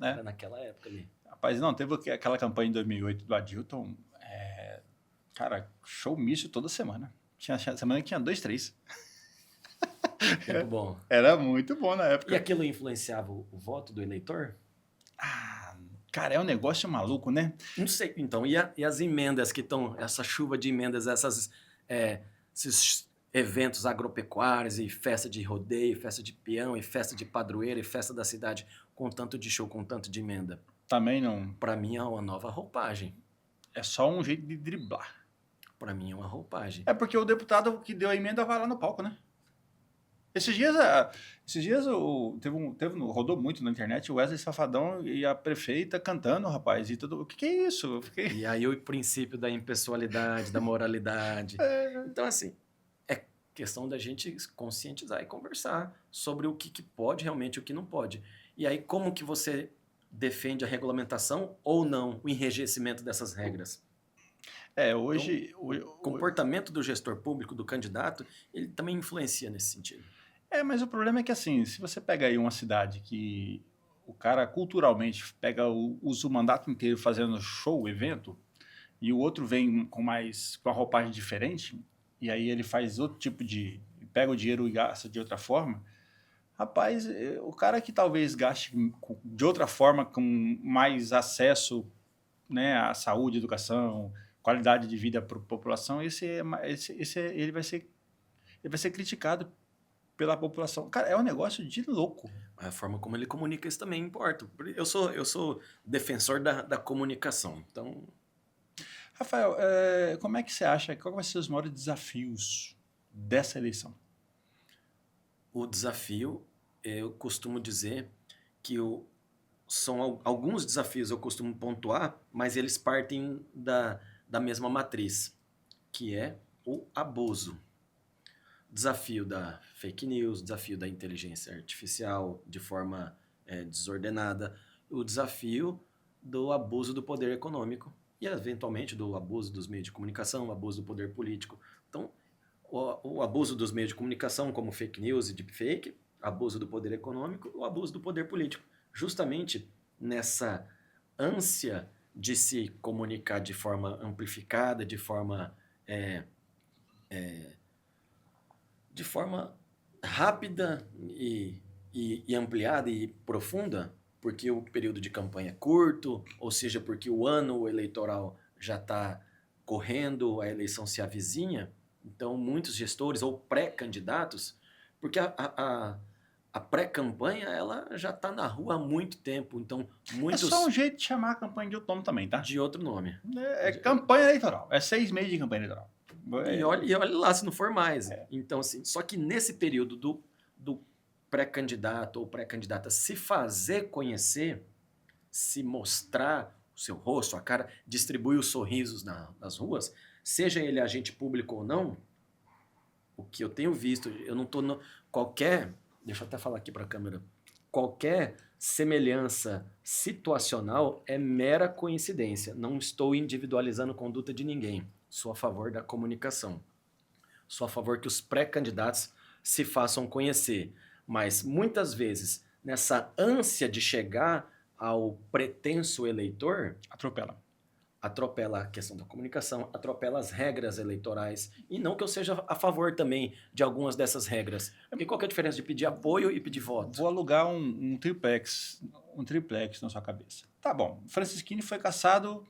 Era naquela época ali. Rapaz, não, teve aquela campanha em 2008 do Adilton, cara, showmício toda semana. Tinha semana que tinha 2, 3. Muito bom. Era muito bom na época. E aquilo influenciava o voto do eleitor? Cara, é um negócio maluco, né? Não sei. Então, e as emendas que estão, essa chuva de emendas, esses eventos agropecuários e festa de rodeio, festa de peão e festa de padroeiro e festa da cidade, com tanto de show, com tanto de emenda? Também não. Para mim é uma nova roupagem. É só um jeito de driblar. Para mim é uma roupagem. É porque o deputado que deu a emenda vai lá no palco, né? Esses dias rodou muito na internet o Wesley Safadão e a prefeita cantando, rapaz, e tudo. O que é isso? E aí o princípio da impessoalidade, da moralidade. Então, assim, é questão da gente conscientizar e conversar sobre o que pode realmente e o que não pode. E aí, como que você defende a regulamentação ou não, o enrijecimento dessas regras? Hoje... Então, o comportamento do gestor público, do candidato, ele também influencia nesse sentido. Mas o problema é que, assim, se você pega aí uma cidade que o cara culturalmente usa o mandato inteiro fazendo show, evento, e o outro vem com a roupagem diferente, e aí ele faz outro tipo pega o dinheiro e gasta de outra forma, rapaz, o cara que talvez gaste de outra forma, com mais acesso, né, à saúde, educação, qualidade de vida para a população, ele vai ser criticado pela população. Cara, é um negócio de louco. A forma como ele comunica isso também importa. Eu sou defensor da comunicação. Então, Rafael, como é que você acha, qual vai ser os maiores desafios dessa eleição? o desafio, eu costumo dizer que são alguns desafios eu costumo pontuar, mas eles partem da mesma matriz, que é o abuso. Desafio da fake news, desafio da inteligência artificial de forma desordenada, o desafio do abuso do poder econômico e, eventualmente, do abuso dos meios de comunicação, o abuso do poder político. Então, o abuso dos meios de comunicação, como fake news e deepfake, abuso do poder econômico, o abuso do poder político. Justamente nessa ânsia de se comunicar de forma amplificada, de forma rápida e ampliada e profunda, porque o período de campanha é curto, ou seja, porque o ano eleitoral já está correndo, a eleição se avizinha, então muitos gestores ou pré-candidatos, porque a pré-campanha ela já está na rua há muito tempo, então muitos... É só um jeito de chamar a campanha de outro nome também, tá? De outro nome. É campanha eleitoral, é 6 meses de campanha eleitoral. E olha lá se não for mais. Então, assim, só que nesse período do pré-candidato ou pré-candidata se fazer conhecer, se mostrar o seu rosto, a cara, distribuir os sorrisos nas ruas, seja ele agente público ou não, o que eu tenho visto, eu não estou... Deixa eu até falar aqui para a câmera. Qualquer semelhança situacional é mera coincidência. Não estou individualizando conduta de ninguém. Sou a favor da comunicação. Sou a favor que os pré-candidatos se façam conhecer. Mas, muitas vezes, nessa ânsia de chegar ao pretenso eleitor... Atropela a questão da comunicação, atropela as regras eleitorais. E não que eu seja a favor também de algumas dessas regras. Porque qual que é a diferença de pedir apoio e pedir voto? Vou alugar um triplex na sua cabeça. Tá bom, Francisquini foi caçado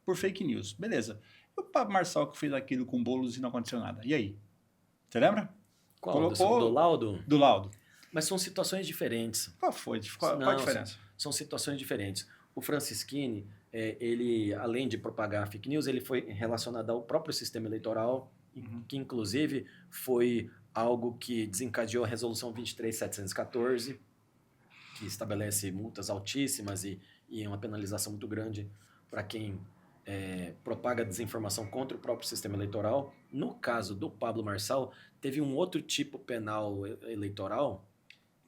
por fake news. Beleza. E o Pablo Marçal que fez aquilo com bolos e não aconteceu nada. E aí? Você lembra? Qual? Colocou... Do laudo? Do laudo. Mas são situações diferentes. Qual a diferença? São situações diferentes. O Francisquini... ele, além de propagar fake news, ele foi relacionado ao próprio sistema eleitoral, que inclusive foi algo que desencadeou a resolução 23.714, que estabelece multas altíssimas e uma penalização muito grande para quem propaga desinformação contra o próprio sistema eleitoral. No caso do Pablo Marçal, teve um outro tipo penal eleitoral,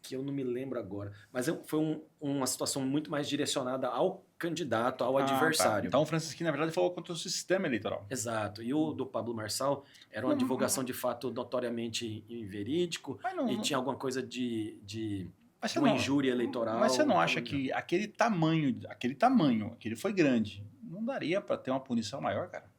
que eu não me lembro agora, mas foi uma situação muito mais direcionada ao candidato, ao adversário. Tá. Então o Francisquini, na verdade, falou contra o sistema eleitoral. Exato. E o do Pablo Marçal era uma divulgação de fato notoriamente inverídico e tinha alguma coisa de uma injúria eleitoral. Mas você não acha que aquele tamanho, aquele foi grande, não daria para ter uma punição maior, cara?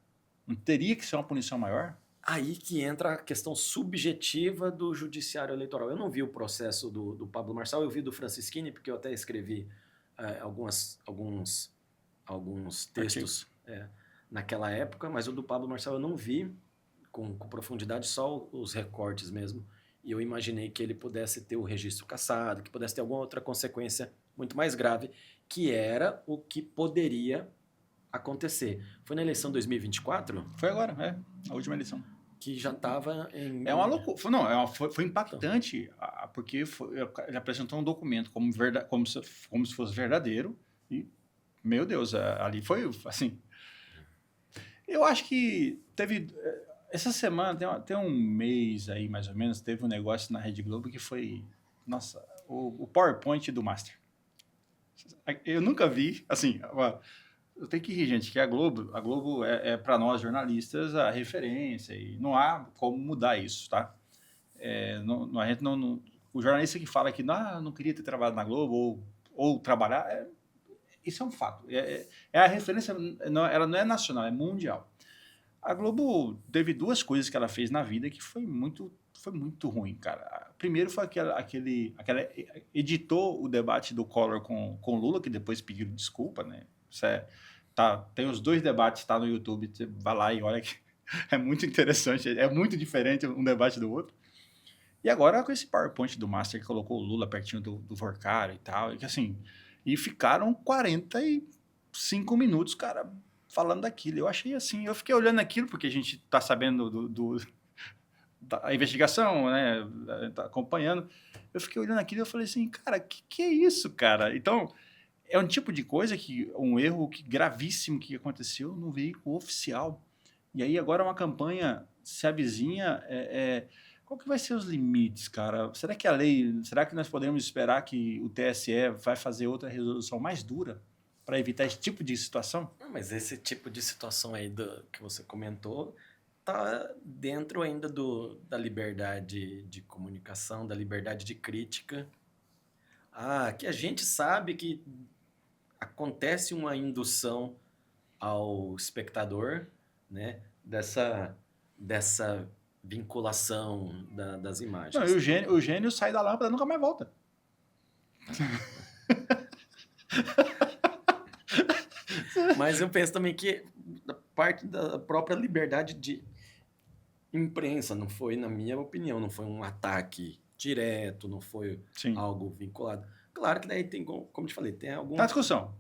Não teria que ser uma punição maior? Aí que entra a questão subjetiva do judiciário eleitoral. Eu não vi o processo do Pablo Marçal, eu vi do Francisquini, porque eu até escrevi alguns textos naquela época, mas o do Pablo Marçal eu não vi com profundidade, só os recortes mesmo. E eu imaginei que ele pudesse ter o registro cassado, que pudesse ter alguma outra consequência muito mais grave, que era o que poderia acontecer. Foi na eleição 2024? Foi agora, a última eleição. Que já estava em... É uma loucura. Não, foi impactante, porque ele apresentou um documento como se fosse verdadeiro e, meu Deus, ali foi assim... Eu acho que teve... Essa semana, tem um mês aí, mais ou menos, teve um negócio na Rede Globo que foi... Nossa, o PowerPoint do Master. Eu nunca vi, assim... Eu tenho que rir, gente, que a Globo é para nós jornalistas a referência e não há como mudar isso, tá? O jornalista que fala que não queria ter trabalhado na Globo ou trabalhar, isso é um fato. É a referência, ela não é nacional, é mundial. A Globo teve duas coisas que ela fez na vida que foi muito ruim, cara. Primeiro foi aquela editou o debate do Collor com Lula, que depois pediram desculpa, né? Tem os dois debates, tá no YouTube, você vai lá e olha que é muito interessante, é muito diferente um debate do outro. E agora com esse PowerPoint do Master que colocou o Lula pertinho do Vorcaro e tal, e que assim, e ficaram 45 minutos, cara, falando daquilo. Eu achei assim, eu fiquei olhando aquilo, porque a gente tá sabendo da investigação, né, tá acompanhando. Eu fiquei olhando aquilo e eu falei assim, cara, que é isso, cara? Então, é um tipo de coisa que, um erro gravíssimo que aconteceu num veículo oficial. E aí agora uma campanha se avizinha, qual que vai ser os limites, cara? Será que a lei, será que nós podemos esperar que o TSE vai fazer outra resolução mais dura para evitar esse tipo de situação? Mas esse tipo de situação aí que você comentou tá dentro ainda da liberdade de comunicação, da liberdade de crítica. Que a gente sabe que acontece uma indução ao espectador, né, dessa vinculação das Não, imagens. e o gênio sai da lâmpada e nunca mais volta. Mas eu penso também que parte da própria liberdade de imprensa, não foi, na minha opinião, não foi um ataque direto, não foi Sim. algo vinculado. Claro que daí tem, como te falei, tem algum... Tá discussão.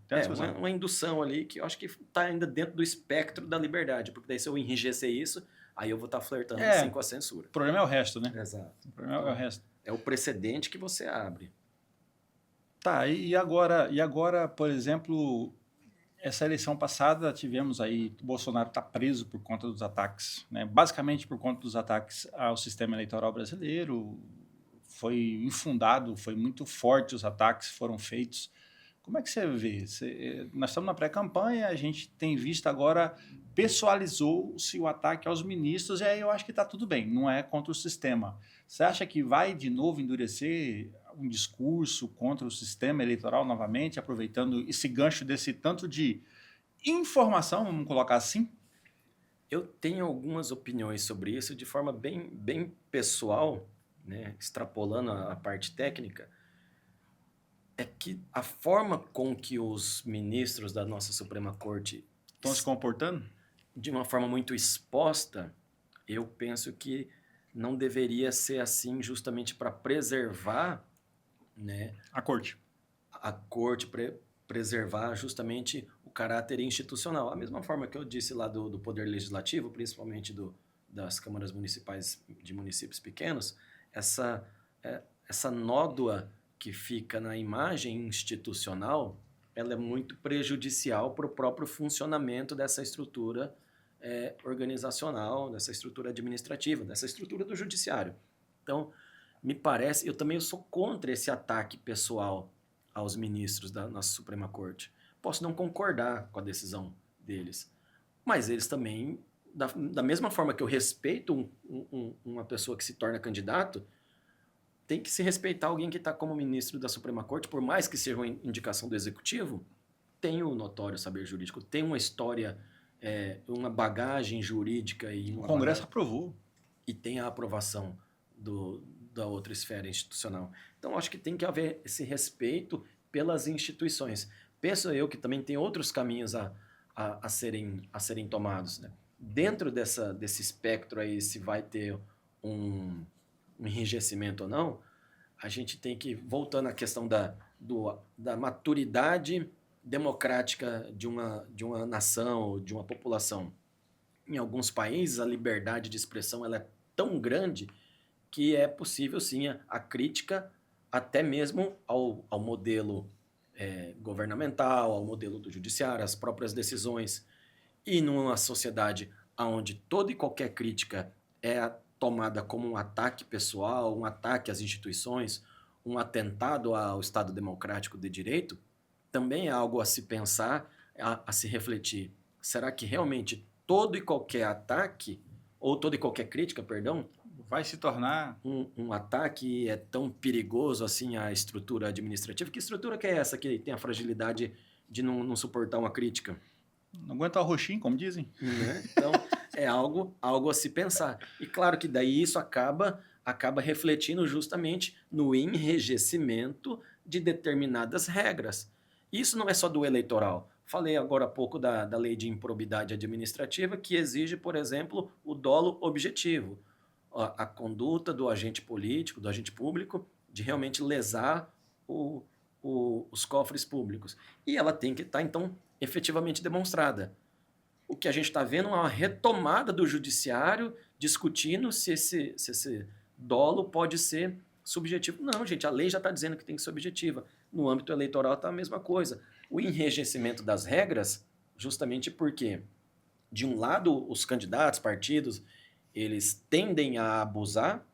Uma indução ali que eu acho que está ainda dentro do espectro da liberdade, porque daí se eu enrijecer isso, aí eu vou estar flertando assim com a censura. O problema é o resto, né? Exato. O problema é o resto. É o precedente que você abre. Tá, e agora, por exemplo, essa eleição passada tivemos aí, o Bolsonaro está preso por conta dos ataques, né? Basicamente por conta dos ataques ao sistema eleitoral brasileiro, foi infundado, foi muito forte os ataques que foram feitos. Como é que você vê? Nós estamos na pré-campanha, a gente tem visto agora, pessoalizou-se o ataque aos ministros, e aí eu acho que está tudo bem, não é contra o sistema. Você acha que vai de novo endurecer um discurso contra o sistema eleitoral novamente, aproveitando esse gancho desse tanto de informação, vamos colocar assim? Eu tenho algumas opiniões sobre isso de forma bem, bem pessoal, né, extrapolando a parte técnica, é que a forma com que os ministros da nossa Suprema Corte Estão se comportando? de uma forma muito exposta, eu penso que não deveria ser assim justamente para preservar, né, A corte. a corte, preservar justamente o caráter institucional. A mesma forma que eu disse lá do poder legislativo, principalmente das câmaras municipais de municípios pequenos, essa nódoa que fica na imagem institucional, ela é muito prejudicial para o próprio funcionamento dessa estrutura organizacional, dessa estrutura administrativa, dessa estrutura do judiciário. Então, me parece, eu também sou contra esse ataque pessoal aos ministros da nossa Suprema Corte. Posso não concordar com a decisão deles, mas eles também, da mesma forma que eu respeito uma pessoa que se torna candidato, tem que se respeitar alguém que está como ministro da Suprema Corte, por mais que seja uma indicação do Executivo, tem o notório saber jurídico, tem uma história, uma bagagem jurídica. O Congresso aprovou. E tem a aprovação da outra esfera institucional. Então, acho que tem que haver esse respeito pelas instituições. Penso eu que também tem outros caminhos a serem tomados, né? Dentro desse espectro aí, se vai ter um enrijecimento ou não, a gente tem que, voltando à questão da maturidade democrática de uma nação, de uma população. Em alguns países, a liberdade de expressão ela é tão grande que é possível, sim, a crítica até mesmo ao modelo governamental, ao modelo do judiciário, às próprias decisões. E numa sociedade onde toda e qualquer crítica é tomada como um ataque pessoal, um ataque às instituições, um atentado ao Estado democrático de direito, também é algo a se pensar, a se refletir. Será que realmente todo e qualquer ataque, ou toda e qualquer crítica, perdão, vai se tornar um ataque é tão perigoso assim à estrutura administrativa? Que estrutura que é essa que tem a fragilidade de não suportar uma crítica? Não aguenta o roxinho, como dizem. Né? Então, é algo a se pensar. E claro que daí isso acaba refletindo justamente no enrijecimento de determinadas regras. Isso não é só do eleitoral. Falei agora há pouco da lei de improbidade administrativa, que exige, por exemplo, o dolo objetivo. a conduta do agente político, do agente público, de realmente lesar os cofres públicos. E ela tem que estar, então, efetivamente demonstrada. O que a gente está vendo é uma retomada do judiciário discutindo se esse dolo pode ser subjetivo. Não, gente, a lei já está dizendo que tem que ser objetiva. No âmbito eleitoral está a mesma coisa. O enrijecimento das regras, justamente porque, de um lado, os candidatos, partidos, eles tendem a abusar,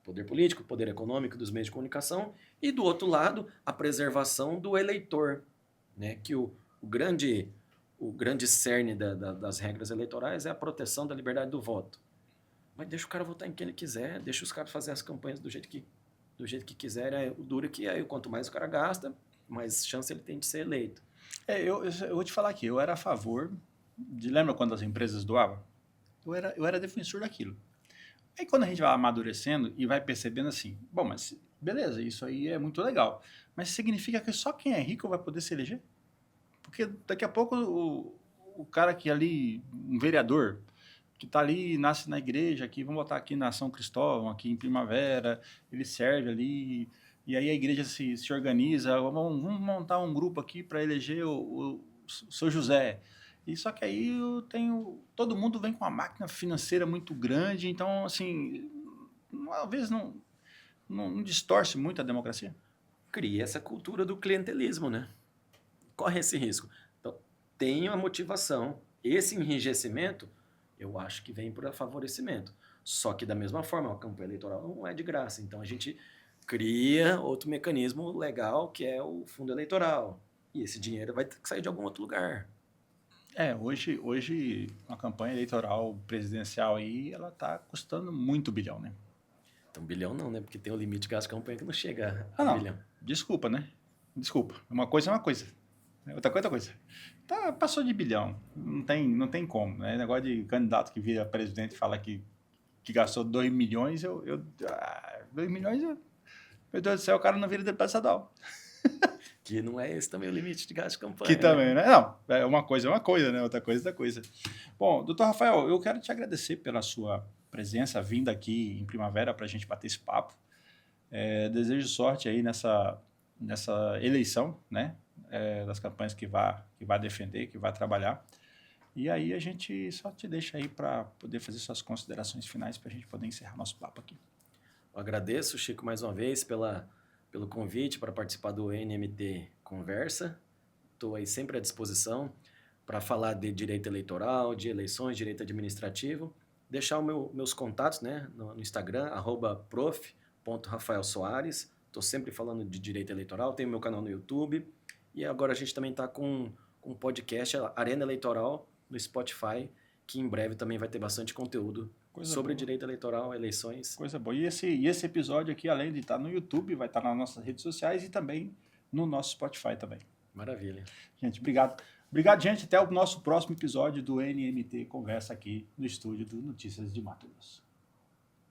poder político, poder econômico dos meios de comunicação, e do outro lado, a preservação do eleitor, né? Que o grande cerne das regras eleitorais é a proteção da liberdade do voto. Mas deixa o cara votar em quem ele quiser, deixa os caras fazer as campanhas do jeito que quiser. O duro que aí, quanto mais o cara gasta, mais chance ele tem de ser eleito. Eu vou te falar aqui, eu era a favor lembra quando as empresas doavam? Eu era defensor daquilo. Aí quando a gente vai amadurecendo e vai percebendo assim, bom, mas beleza, isso aí é muito legal, mas significa que só quem é rico vai poder se eleger? Porque daqui a pouco o cara que ali, um vereador, que está ali, nasce na igreja, aqui, vamos botar aqui na São Cristóvão, aqui em Primavera, ele serve ali, e aí a igreja se organiza, vamos montar um grupo aqui para eleger o seu José. E só que aí todo mundo vem com uma máquina financeira muito grande, então, assim, às vezes não distorce muito a democracia? Cria essa cultura do clientelismo, né? Corre esse risco. Então, tem a motivação. Esse enrijecimento, eu acho que vem por favorecimento. Só que, da mesma forma, a campanha eleitoral não é de graça. Então, a gente cria outro mecanismo legal, que é o fundo eleitoral. E esse dinheiro vai ter que sair de algum outro lugar. Hoje uma campanha eleitoral presidencial aí, ela tá custando muito bilhão, né? Então, bilhão não, né? Porque tem o limite de gasto de campanha que não chega a bilhão. Desculpa, né? Desculpa. Uma coisa é uma coisa. Outra coisa é outra coisa. Tá, passou de bilhão. Não tem como, né? Negócio de candidato que vira presidente e fala que gastou 2 milhões, 2 milhões, meu Deus do céu, o cara não vira deputado estadual. Que não é esse também o limite de gasto de campanha. Que também, né? Não, uma coisa é uma coisa, né? Outra coisa é outra coisa. Bom, doutor Rafael, eu quero te agradecer pela sua presença, vinda aqui em Primavera para a gente bater esse papo. Desejo sorte aí nessa eleição, né? Das campanhas que vai defender, que vai trabalhar. E aí a gente só te deixa aí para poder fazer suas considerações finais para a gente poder encerrar nosso papo aqui. Eu agradeço, Chico, mais uma vez pelo convite para participar do NMT Conversa. Estou aí sempre à disposição para falar de direito eleitoral, de eleições, direito administrativo. Deixar meus contatos, né, no Instagram, @prof.rafaelsoares. Estou sempre falando de direito eleitoral. Tenho meu canal no YouTube. E agora a gente também está com um podcast, Arena Eleitoral, no Spotify, que em breve também vai ter bastante conteúdo sobre direito eleitoral, eleições. Coisa boa. E esse episódio aqui, além de estar no YouTube, vai estar nas nossas redes sociais e também no nosso Spotify também. Maravilha. Gente, obrigado. Obrigado, gente. Até o nosso próximo episódio do NMT Conversa aqui no estúdio do Notícias de Mato Grosso.